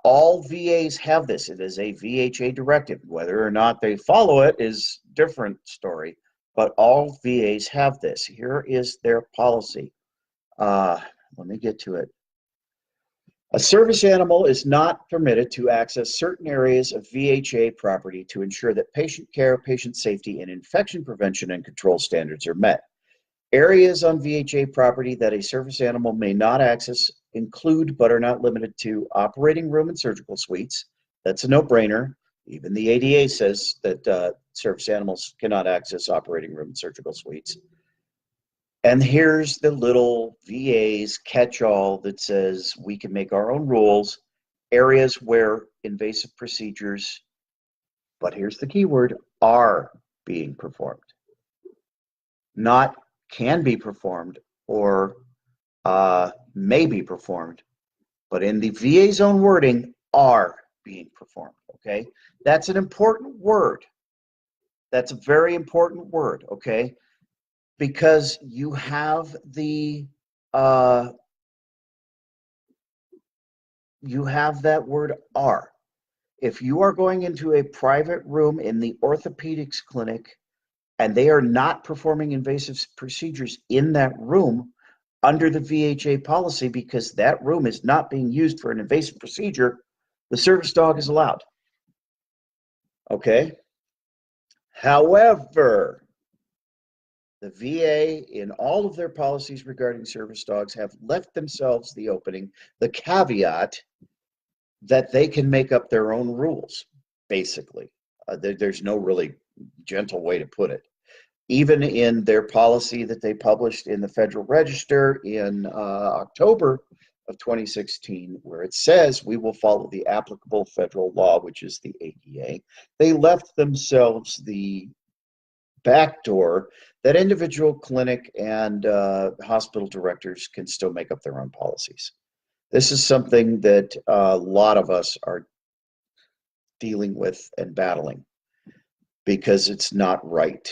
All VAs have this. It is a VHA directive. Whether or not they follow it is a different story, but all VAs have this. Here is their policy. Let me get to it. A service animal is not permitted to access certain areas of VHA property to ensure that patient care, patient safety, and infection prevention and control standards are met. Areas on VHA property that a service animal may not access include, but are not limited to, operating room and surgical suites. That's a no-brainer. Even the ADA says that service animals cannot access operating room and surgical suites. And here's the little VA's catch-all that says we can make our own rules. Areas where invasive procedures, but here's the key word, are being performed. Not can be performed or may be performed, but in the VA's own wording, are being performed, okay? That's an important word. That's a very important word, okay? Because you have that word are. If you are going into a private room in the orthopedics clinic and they are not performing invasive procedures in that room under the VHA policy because that room is not being used for an invasive procedure, the service dog is allowed. Okay? However, the VA, in all of their policies regarding service dogs, have left themselves the opening, the caveat, that they can make up their own rules, basically. There's no really gentle way to put it. Even in their policy that they published in the Federal Register in October of 2016, where it says we will follow the applicable federal law, which is the ADA, they left themselves the back door that individual clinic and hospital directors can still make up their own policies. This is something that a lot of us are dealing with and battling because it's not right.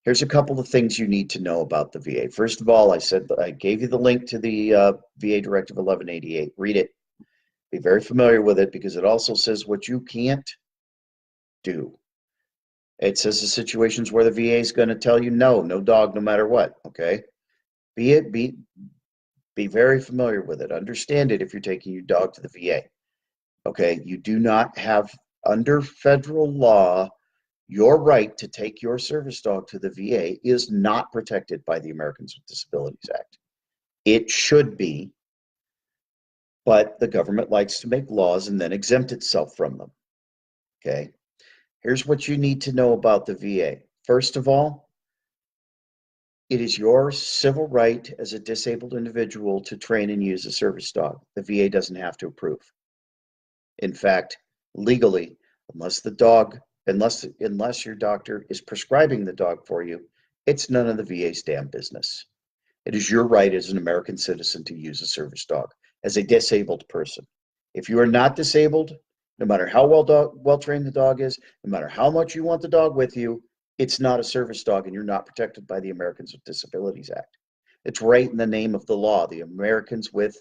Here's a couple of things you need to know about the VA. First of all, I gave you the link to the VA Directive 1188. Read it. Be very familiar with it because it also says what you can't do. It says the situations where the VA is going to tell you no dog, no matter what. Okay, be very familiar with it. Understand it if you're taking your dog to the VA. Okay, you do not have, under federal law, your right to take your service dog to the VA is not protected by the Americans with Disabilities Act. It should be, but the government likes to make laws and then exempt itself from them. Okay. Here's what you need to know about the VA. First of all, it is your civil right as a disabled individual to train and use a service dog. The VA doesn't have to approve. In fact, legally, unless your doctor is prescribing the dog for you, it's none of the VA's damn business. It is your right as an American citizen to use a service dog as a disabled person. If you are not disabled, no matter how well trained the dog is, no matter how much you want the dog with you, it's not a service dog and you're not protected by the Americans with Disabilities Act. It's right in the name of the law, the Americans with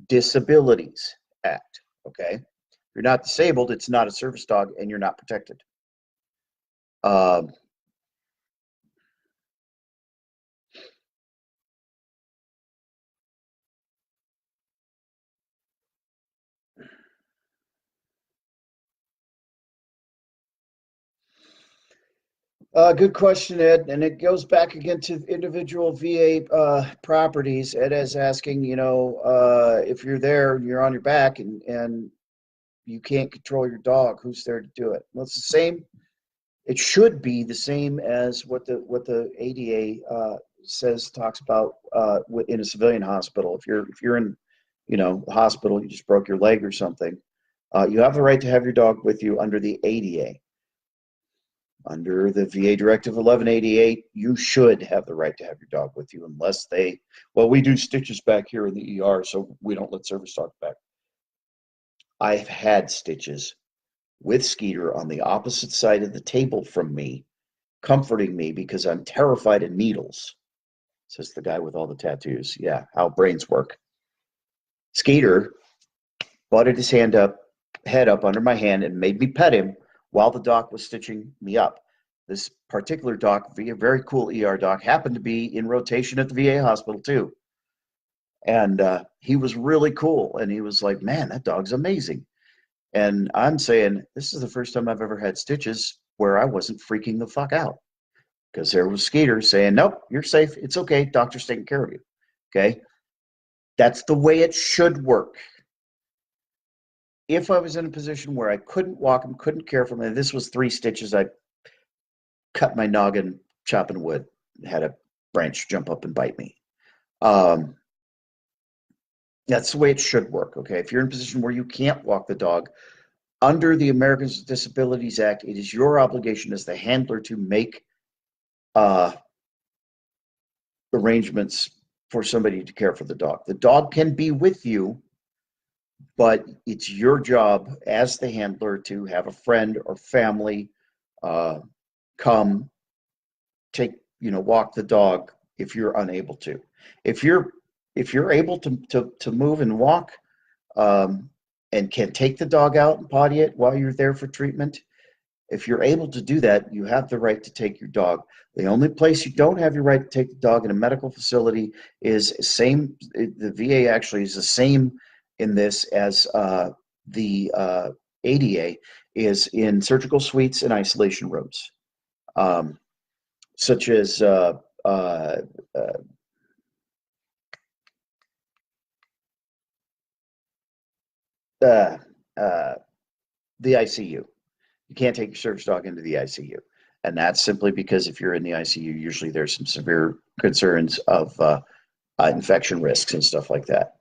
Disabilities Act, okay? If you're not disabled, it's not a service dog and you're not protected. Good question, Ed. And it goes back again to individual VA properties. Ed is asking, if you're there and you're on your back and you can't control your dog, who's there to do it? Well, it's the same. It should be the same as what the ADA talks about in a civilian hospital. If you're in, the hospital, you just broke your leg or something, you have the right to have your dog with you under the ADA. Under the VA Directive 1188, you should have the right to have your dog with you unless we do stitches back here in the ER, so we don't let service dogs back. I've had stitches with Skeeter on the opposite side of the table from me, comforting me because I'm terrified of needles, says the guy with all the tattoos. Yeah, how brains work. Skeeter butted his head up under my hand and made me pet him while the doc was stitching me up. This particular doc, a very cool ER doc, happened to be in rotation at the VA hospital too. And he was really cool. And he was like, man, that dog's amazing. And I'm saying, this is the first time I've ever had stitches where I wasn't freaking the fuck out. because there was Skeeter saying, nope, you're safe. It's okay. Doctor's taking care of you. Okay. That's the way it should work. If I was in a position where I couldn't walk him, couldn't care for him, and this was 3 stitches, I cut my noggin chopping wood, had a branch jump up and bite me. That's the way it should work. Okay. If you're in a position where you can't walk the dog, under the Americans with Disabilities Act, it is your obligation as the handler to make arrangements for somebody to care for the dog. The dog can be with you, but it's your job as the handler to have a friend or family come walk the dog if you're unable to. If you're able to move and walk, and can take the dog out and potty it while you're there for treatment, if you're able to do that, you have the right to take your dog. The only place you don't have your right to take the dog in a medical facility is the VA actually is the same in this as the ADA is in surgical suites and isolation rooms, such as the ICU. You can't take your service dog into the ICU. And that's simply because if you're in the ICU, usually there's some severe concerns of infection risks and stuff like that.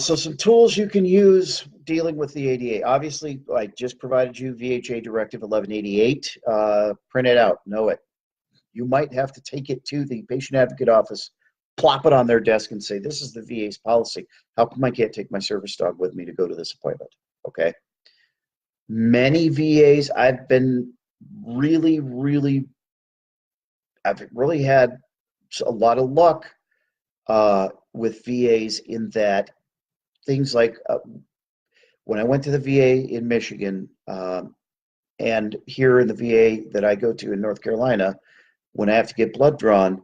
So some tools you can use dealing with the ADA. Obviously, I just provided you VHA Directive 1188. Print it out, know it. You might have to take it to the patient advocate office, plop it on their desk and say, this is the VA's policy. How come I can't take my service dog with me to go to this appointment? Okay. Many VAs, I've really had a lot of luck with VAs in that things like when I went to the VA in Michigan and here in the VA that I go to in North Carolina, when I have to get blood drawn,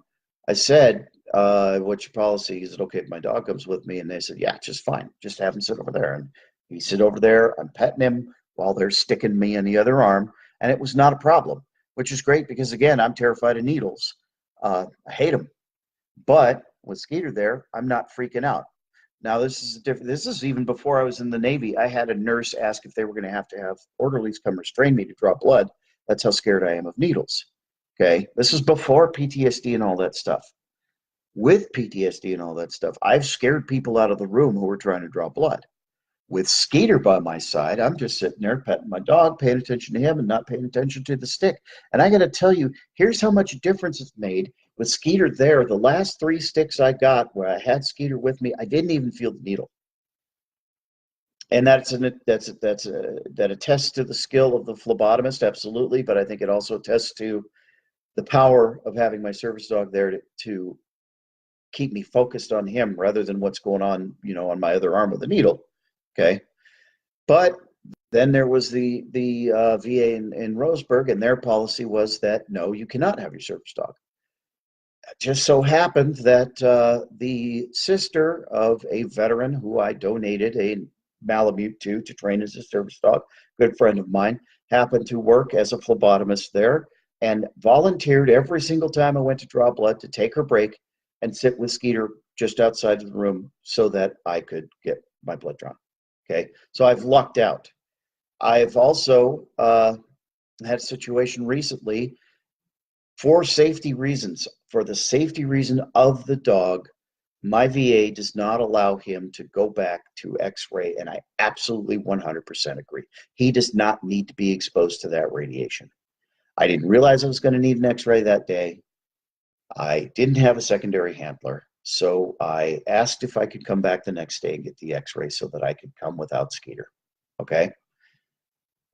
I said, what's your policy? Is it okay if my dog comes with me? And they said, yeah, just fine. Just have him sit over there. And he sit over there. I'm petting him while they're sticking me in the other arm. And it was not a problem, which is great because, again, I'm terrified of needles. I hate them. But with Skeeter there, I'm not freaking out. Now, this is different. This is even before I was in the Navy. I had a nurse ask if they were going to have orderlies come restrain me to draw blood. That's how scared I am of needles. Okay. This is before PTSD and all that stuff. With PTSD and all that stuff, I've scared people out of the room who were trying to draw blood. With Skeeter by my side, I'm just sitting there petting my dog, paying attention to him and not paying attention to the stick. And I got to tell you, here's how much difference it's made with Skeeter there. The last 3 sticks I got where I had Skeeter with me, I didn't even feel the needle. And that attests to the skill of the phlebotomist, absolutely. But I think it also attests to the power of having my service dog there to keep me focused on him rather than what's going on, on my other arm with the needle. Okay. But then there was the VA in Roseburg, and their policy was that, no, you cannot have your service dog. It just so happened that the sister of a veteran who I donated a Malamute to train as a service dog, good friend of mine, happened to work as a phlebotomist there and volunteered every single time I went to draw blood to take her break and sit with Skeeter just outside of the room so that I could get my blood drawn. Okay, so I've lucked out. I've also had a situation recently for safety reasons. For the safety reason of the dog, my VA does not allow him to go back to X-ray, and I absolutely 100% agree. He does not need to be exposed to that radiation. I didn't realize I was going to need an X-ray that day. I didn't have a secondary handler, so I asked if I could come back the next day and get the X-ray so that I could come without Skeeter. Okay?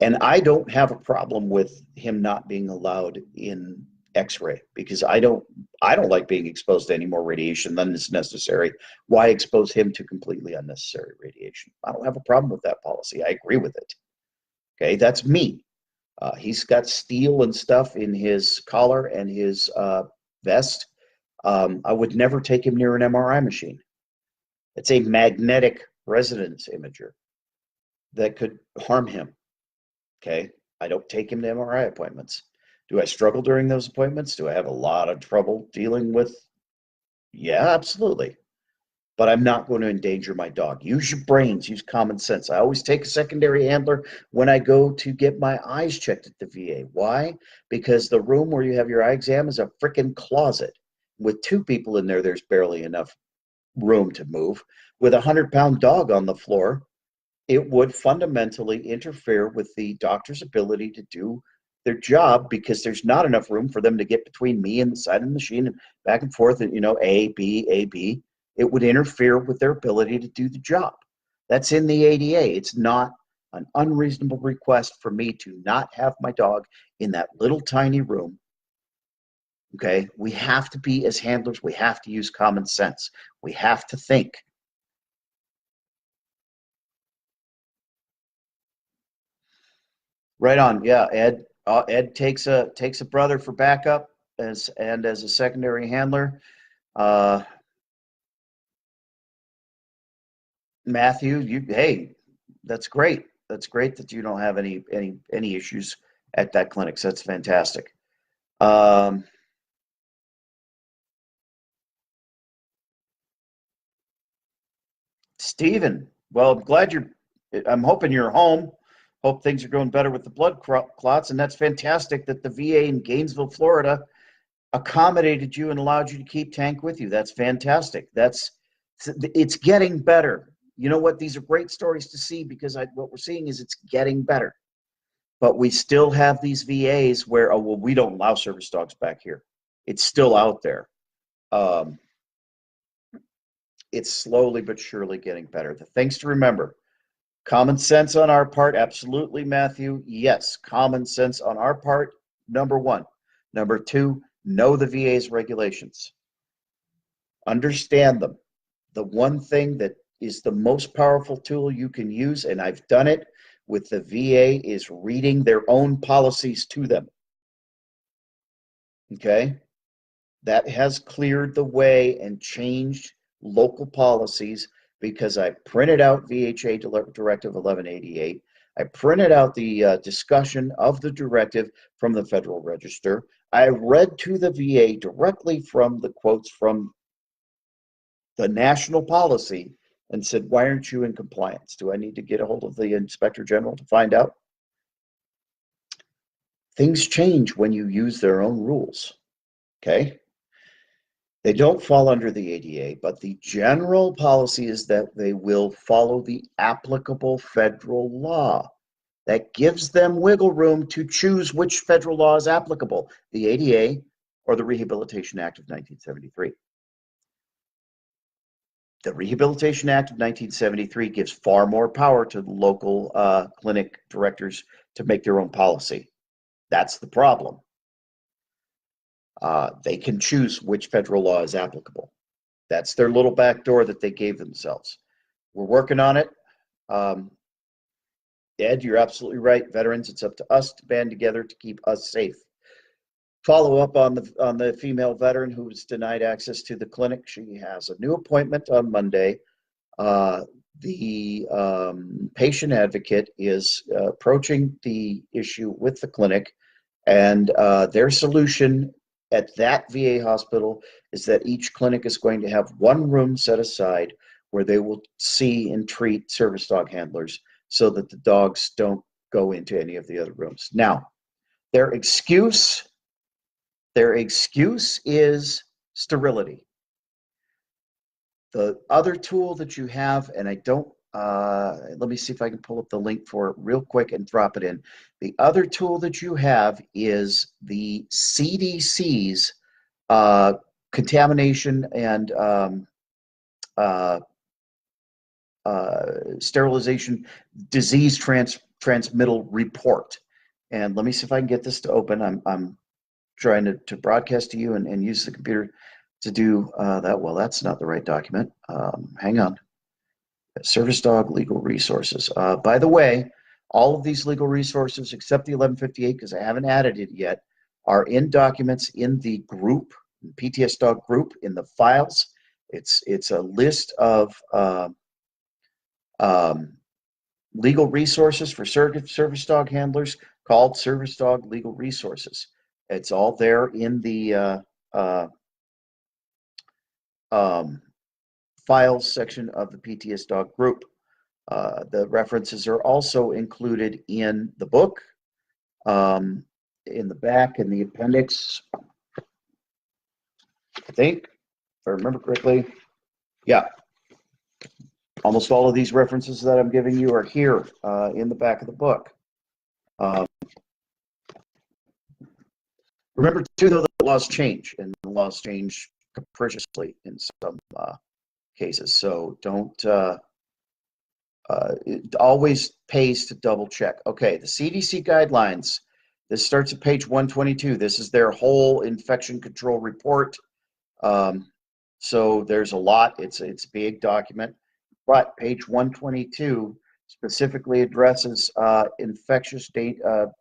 And I don't have a problem with him not being allowed in X-ray because I don't like being exposed to any more radiation than is necessary. Why expose him to completely unnecessary radiation? I don't have a problem with that policy. I agree with it. Okay, that's me. He's got steel and stuff in his collar and his vest. I would never take him near an MRI machine. It's a magnetic resonance imager that could harm him. Okay, I don't take him to MRI appointments. Do I struggle during those appointments? Do I have a lot of trouble dealing with? Yeah, absolutely. But I'm not going to endanger my dog. Use your brains, use common sense. I always take a secondary handler when I go to get my eyes checked at the VA. Why? Because the room where you have your eye exam is a freaking closet. With two people in there, there's barely enough room to move. With a 100-pound dog on the floor, it would fundamentally interfere with the doctor's ability to do their job because there's not enough room for them to get between me and the side of the machine and back and forth and, A, B, A, B. It would interfere with their ability to do the job. That's in the ADA. It's not an unreasonable request for me to not have my dog in that little tiny room. Okay, we have to be, as handlers, we have to use common sense. We have to think. Right on. Yeah, Ed. Ed takes a brother for backup as a secondary handler. Uh, Matthew, hey, that's great. That's great that you don't have any issues at that clinic. So that's fantastic. Um, Stephen, well, I'm glad you're. I'm hoping you're home. Hope things are going better with the blood clots, and that's fantastic that the VA in Gainesville, Florida, accommodated you and allowed you to keep Tank with you. That's fantastic. It's getting better. You know what? These are great stories to see because what we're seeing is it's getting better. But we still have these VAs where, oh, well, we don't allow service dogs back here. It's still out there. Um, it's slowly but surely getting better. The things to remember: common sense on our part, absolutely, Matthew. Yes, common sense on our part, number one. Number two, know the VA's regulations. Understand them. The one thing that is the most powerful tool you can use, and I've done it with the VA, is reading their own policies to them. Okay? That has cleared the way and changed local policies because I printed out VHA Directive 1188. I printed out the discussion of the directive from the Federal Register. I read to the VA directly from the quotes from the national policy and said, why aren't you in compliance? Do I need to get a hold of the Inspector General to find out? Things change when you use their own rules. Okay? They don't fall under the ADA, but the general policy is that they will follow the applicable federal law. That gives them wiggle room to choose which federal law is applicable, the ADA or the Rehabilitation Act of 1973. The Rehabilitation Act of 1973 gives far more power to local clinic directors to make their own policy. That's the problem. They can choose which federal law is applicable. That's their little back door that they gave themselves. We're working on it. Ed, you're absolutely right. Veterans, it's up to us to band together to keep us safe. Follow up on the female veteran who was denied access to the clinic. She has a new appointment on Monday. The patient advocate is approaching the issue with the clinic, and their solution at that VA hospital is that each clinic is going to have one room set aside where they will see and treat service dog handlers so that the dogs don't go into any of the other rooms. Now, their excuse is sterility. The other tool that you have, and I don't, let me see if I can pull up the link for it real quick and drop it in. The other tool that you have is the CDC's contamination and sterilization disease transmittal report. And let me see if I can get this to open. I'm trying to broadcast to you and use the computer to do that. Well, that's not the right document. Hang on. Service dog legal resources. By the way, all of these legal resources, except the 1158, because I haven't added it yet, are in documents in the group, PTS Dog group, in the files. It's a list of legal resources for service dog handlers called Service Dog Legal Resources. It's all there in the um, files section of the PTS Dog group. The references are also included in the book, in the back, in the appendix, I think, if I remember correctly. Yeah, almost all of these references that I'm giving you are here in the back of the book. Remember, too, though, that laws change, and the laws change capriciously in some cases. So don't, it always pays to double check. Okay, the CDC guidelines. This starts at page 122. This is their whole infection control report. So there's a lot. It's a big document. But page 122 specifically addresses infectious the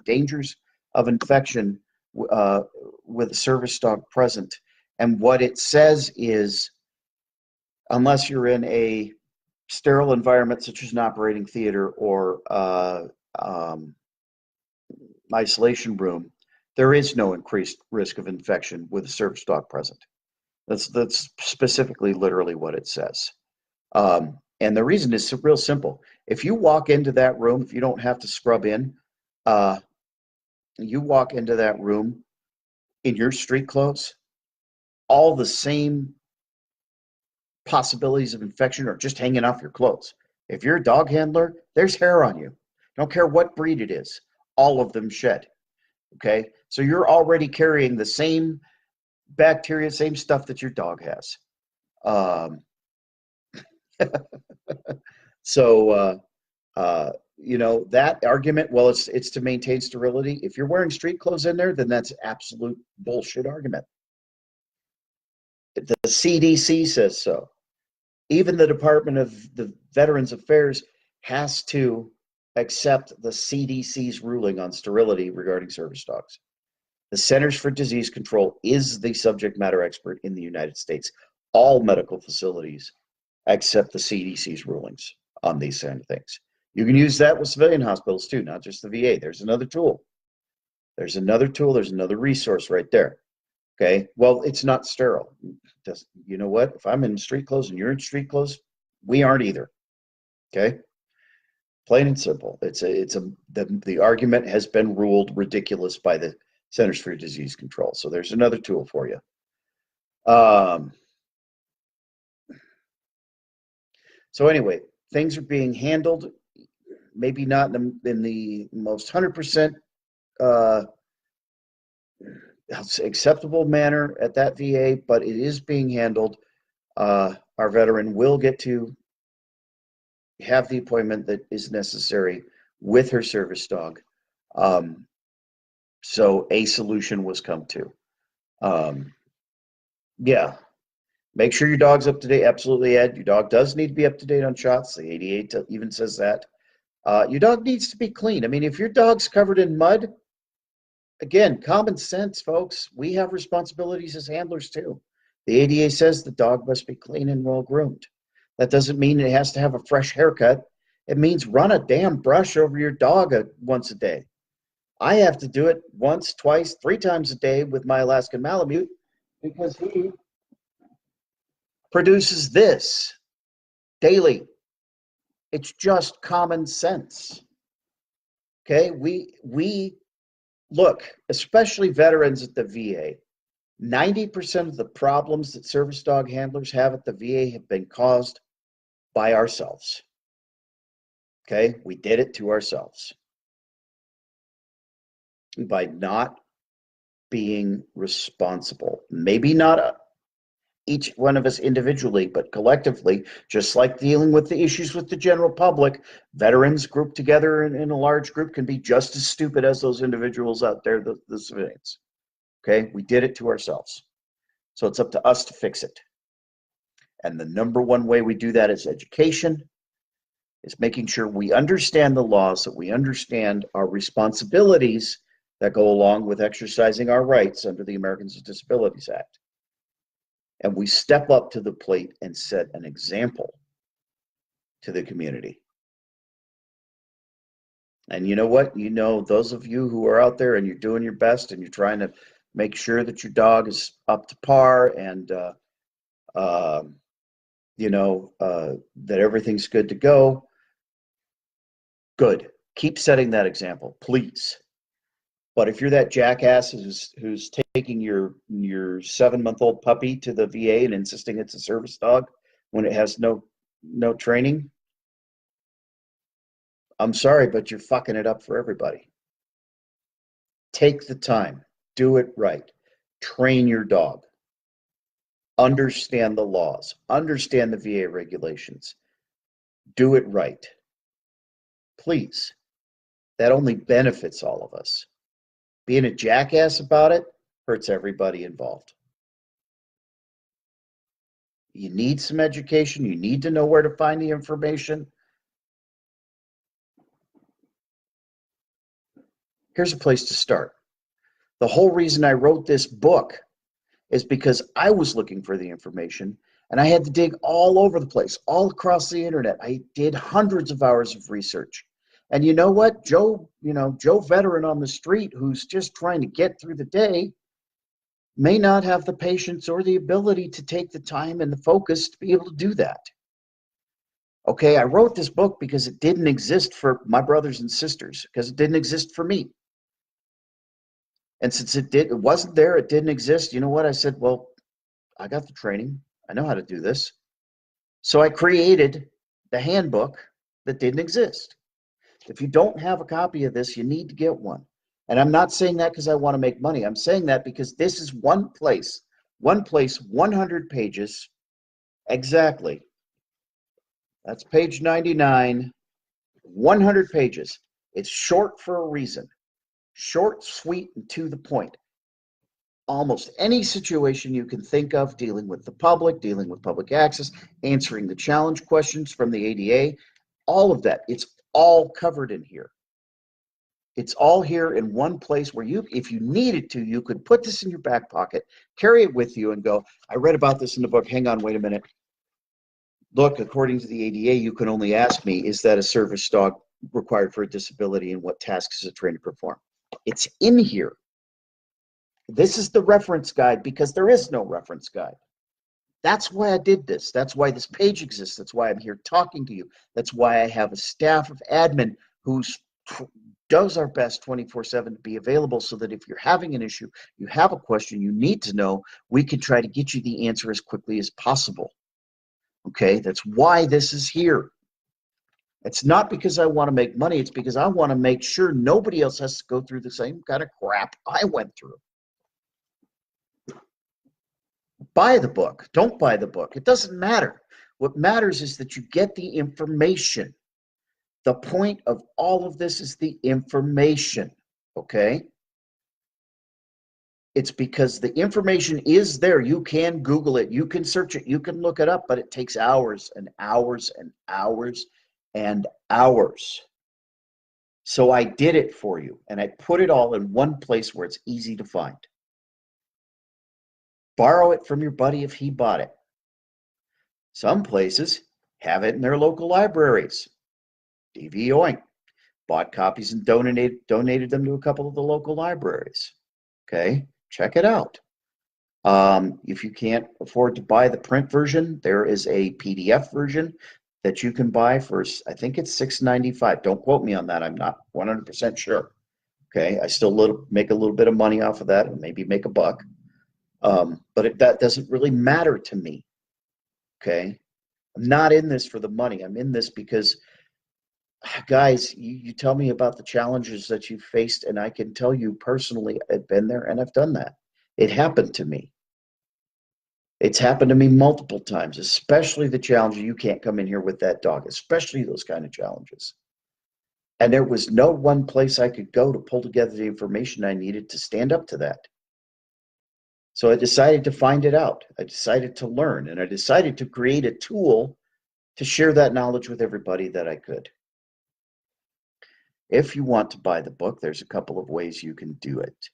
dangers of infection with a service dog present. And what it says is, unless you're in a sterile environment such as an operating theater or isolation room, there is no increased risk of infection with a service dog present. That's specifically literally what it says. And the reason is real simple. If you walk into that room, if you don't have to scrub in, you walk into that room in your street clothes, all the same possibilities of infection are just hanging off your clothes. If you're a dog handler, there's hair on you. Don't care what breed it is. All of them shed. Okay? So you're already carrying the same bacteria, same stuff that your dog has. So, you know, that argument, well, it's to maintain sterility. If you're wearing street clothes in there, then that's absolute bullshit argument. The CDC says so. Even the Department of the Veterans Affairs has to accept the CDC's ruling on sterility regarding service dogs. The Centers for Disease Control is the subject matter expert in the United States. All medical facilities accept the CDC's rulings on these kind of things. You can use that with civilian hospitals too, not just the VA. There's another tool. There's another tool. There's another resource right there. Okay. Well, it's not sterile. You know what? If I'm in street clothes and you're in street clothes, we aren't either. Okay. Plain and simple. The argument has been ruled ridiculous by the Centers for Disease Control. So there's another tool for you. So anyway, things are being handled, maybe not in the most 100% acceptable manner at that VA, but it is being handled. Our veteran will get to have the appointment that is necessary with her service dog. So a solution was come to. Yeah. Make sure your dog's up to date. Absolutely, Ed. Your dog does need to be up to date on shots. The 88 even says that. Your dog needs to be clean. I mean, if your dog's covered in mud, again, common sense, folks. We have responsibilities as handlers too. The ADA says the dog must be clean and well groomed. That doesn't mean it has to have a fresh haircut. It means run a damn brush over your dog once a day. I have to do it once, twice, 3 times a day with my Alaskan Malamute because he produces this daily. It's just common sense. Okay, we look, especially veterans at the VA. 90% of the problems that service dog handlers have at the VA have been caused by ourselves. Okay, we did it to ourselves by not being responsible. Maybe not each one of us individually, but collectively, just like dealing with the issues with the general public, veterans grouped together in a large group can be just as stupid as those individuals out there, the civilians. Okay, we did it to ourselves. So it's up to us to fix it. And the number one way we do that is education, is making sure we understand the laws, that we understand our responsibilities that go along with exercising our rights under the Americans with Disabilities Act. And we step up to the plate and set an example to the community. And you know what? You know, those of you who are out there and you're doing your best and you're trying to make sure that your dog is up to par and, uh, that everything's good to go. Good. Keep setting that example, please. But if you're that jackass who's taking your 7-month-old puppy to the VA and insisting it's a service dog when it has no training, I'm sorry, but you're fucking it up for everybody. Take the time, do it right, train your dog, understand the laws, understand the VA regulations, do it right. Please. That only benefits all of us. Being a jackass about it hurts everybody involved. You need some education. You need to know where to find the information. Here's a place to start. The whole reason I wrote this book is because I was looking for the information and I had to dig all over the place, all across the internet. I did hundreds of hours of research. And you know what? Joe veteran on the street who's just trying to get through the day may not have the patience or the ability to take the time and the focus to be able to do that. Okay, I wrote this book because it didn't exist for my brothers and sisters, because it didn't exist for me. And since it wasn't there, it didn't exist, you know what? I said, well, I got the training. I know how to do this. So I created the handbook that didn't exist. If you don't have a copy of this, you need to get one. And I'm not saying that because I want to make money. I'm saying that because this is one place, 100 pages. Exactly. That's page 99, 100 pages. It's short for a reason. Short, sweet, and to the point. Almost any situation you can think of, dealing with the public, dealing with public access, answering the challenge questions from the ADA, all of that. It's all covered in here. It's all here in one place where you, if you needed to, you could put this in your back pocket, carry it with you and go, I read about this in the book. Hang on, wait a minute. Look, according to the ADA, you can only ask me, is that a service dog required for a disability and what tasks is it trained to perform? It's in here. This is the reference guide because there is no reference guide. That's why I did this. That's why this page exists. That's why I'm here talking to you. That's why I have a staff of admin who's does our best 24/7 to be available so that if you're having an issue, you have a question, you need to know, we can try to get you the answer as quickly as possible. Okay, that's why this is here. It's not because I want to make money, it's because I want to make sure nobody else has to go through the same kind of crap I went through. Buy the book. Don't buy the book. It doesn't matter. What matters is that you get the information. The point of all of this is the information, okay? It's because the information is there. You can Google it. You can search it. You can look it up, but it takes hours and hours and hours and hours. So I did it for you, and I put it all in one place where it's easy to find. Borrow it from your buddy if he bought it. Some places have it in their local libraries. DV Oink bought copies and donated them to a couple of the local libraries. Okay, check it out. If you can't afford to buy the print version, there is a PDF version that you can buy for, I think it's $6.95. Don't quote me on that. I'm not 100% sure. Okay, I still make a little bit of money off of that, and maybe make a buck. But that doesn't really matter to me. Okay, I'm not in this for the money. I'm in this because, guys, you tell me about the challenges that you faced, and I can tell you personally, I've been there and I've done that. It happened to me. It's happened to me multiple times, especially the challenge you can't come in here with that dog, especially those kind of challenges. And there was no one place I could go to pull together the information I needed to stand up to that. So I decided to find it out. I decided to learn, and I decided to create a tool to share that knowledge with everybody that I could. If you want to buy the book, there's a couple of ways you can do it.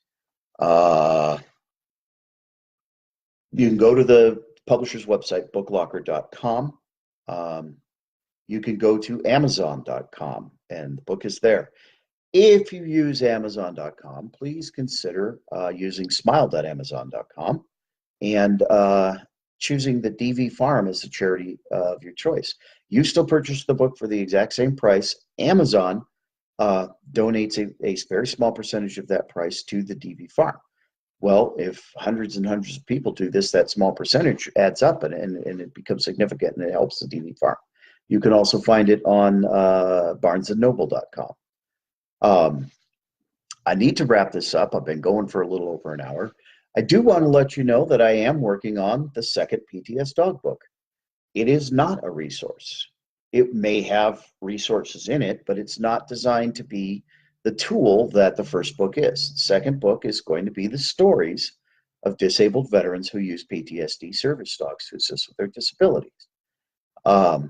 You can go to the publisher's website, booklocker.com. You can go to amazon.com, and the book is there. If you use Amazon.com, please consider using smile.amazon.com and choosing the DV Farm as the charity of your choice. You still purchase the book for the exact same price. Amazon donates a very small percentage of that price to the DV Farm. Well, if hundreds and hundreds of people do this, that small percentage adds up and it becomes significant and it helps the DV Farm. You can also find it on barnesandnoble.com. I need to wrap this up. I've been going for a little over an hour. I do want to let you know that I am working on the second PTS dog book. It is not a resource. It may have resources in it, but it's not designed to be the tool that the first book is. The second book is going to be the stories of disabled veterans who use PTSD service dogs to assist with their disabilities. I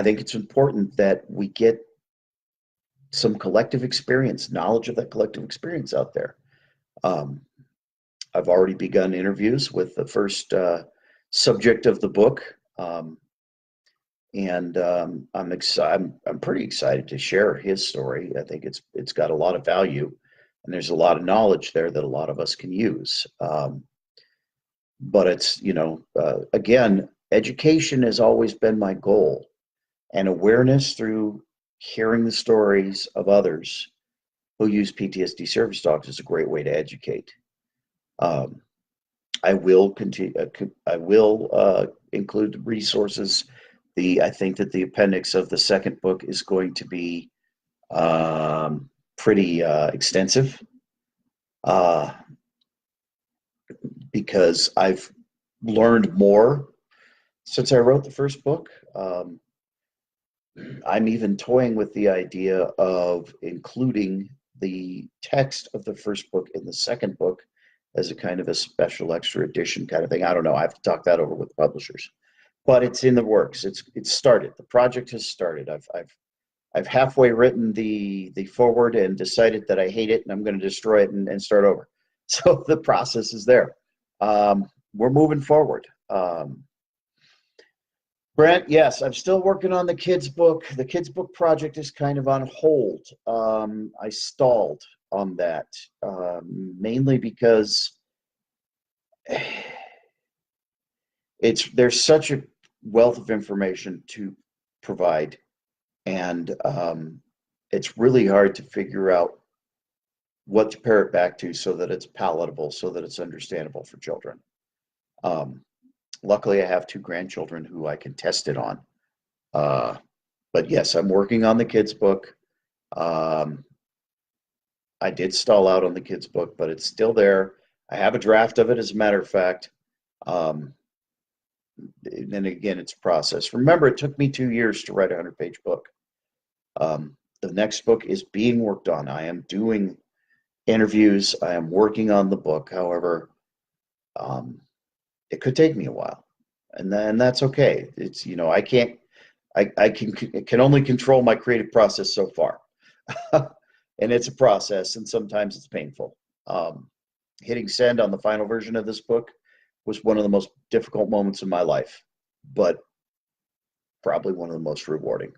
think it's important that we get some collective experience, knowledge of that collective experience out there. I've already begun interviews with the first subject of the book, and I'm pretty excited to share his story. I think it's got a lot of value, and there's a lot of knowledge there that a lot of us can use. But it's, again, education has always been my goal, and awareness through hearing the stories of others who use PTSD service dogs is a great way to educate. I will continue. I will include resources. I think that the appendix of the second book is going to be pretty extensive because I've learned more since I wrote the first book. I'm even toying with the idea of including the text of the first book in the second book as a kind of a special extra edition kind of thing. I don't know. I have to talk that over with publishers, but it's in the works. It's started. The project has started. I've halfway written the foreword and decided that I hate it and I'm going to destroy it and start over. So the process is there. We're moving forward. Brent, yes, I'm still working on the kids' book. The kids' book project is kind of on hold. I stalled on that, mainly because there's such a wealth of information to provide, and it's really hard to figure out what to pare it back to so that it's palatable, so that it's understandable for children. Luckily, I have 2 grandchildren who I can test it on. But yes, I'm working on the kids' book. I did stall out on the kids' book, but it's still there. I have a draft of it, as a matter of fact. And again, it's a process. Remember, it took me 2 years to write a 100-page book. The next book is being worked on. I am doing interviews. I am working on the book. However, it could take me a while, and then that's okay. It's, I can only control my creative process so far. And it's a process, and sometimes it's painful. Hitting send on the final version of this book was one of the most difficult moments in my life, but probably one of the most rewarding.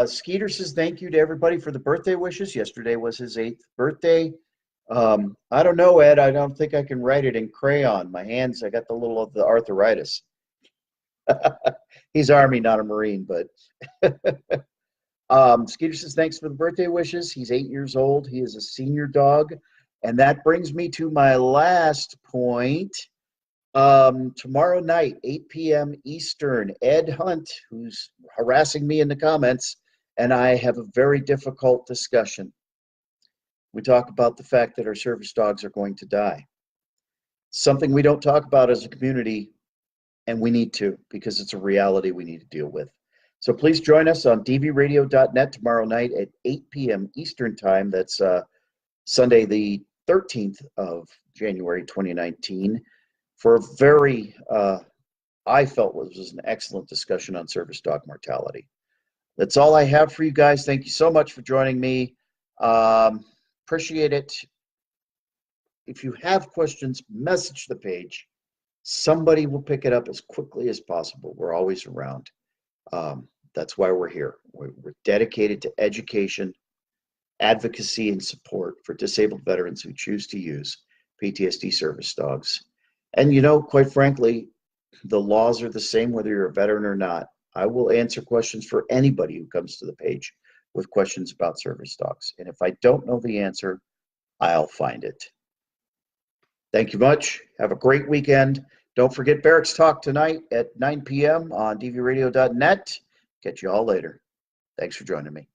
Skeeter says thank you to everybody for the birthday wishes. Yesterday was his 8th birthday. I don't know, Ed. I don't think I can write it in crayon. My hands, I got the little of the arthritis. He's Army, not a Marine, but Skeeter says thanks for the birthday wishes. He's 8 years old. He is a senior dog. And that brings me to my last point. Tomorrow night, 8 p.m. Eastern, Ed Hunt, who's harassing me in the comments, and I have a very difficult discussion. We talk about the fact that our service dogs are going to die. Something we don't talk about as a community, and we need to, because it's a reality we need to deal with. So please join us on dvradio.net tomorrow night at 8 p.m. Eastern Time. That's Sunday, the 13th of January, 2019, for a very, I felt was an excellent discussion on service dog mortality. That's all I have for you guys. Thank you so much for joining me. Appreciate it. If you have questions, message the page. Somebody will pick it up as quickly as possible. We're always around. That's why we're here. We're dedicated to education, advocacy, and support for disabled veterans who choose to use PTSD service dogs. And, quite frankly, the laws are the same whether you're a veteran or not. I will answer questions for anybody who comes to the page with questions about service dogs. And if I don't know the answer, I'll find it. Thank you much. Have a great weekend. Don't forget Barracks Talk tonight at 9 p.m. on dvradio.net. Catch you all later. Thanks for joining me.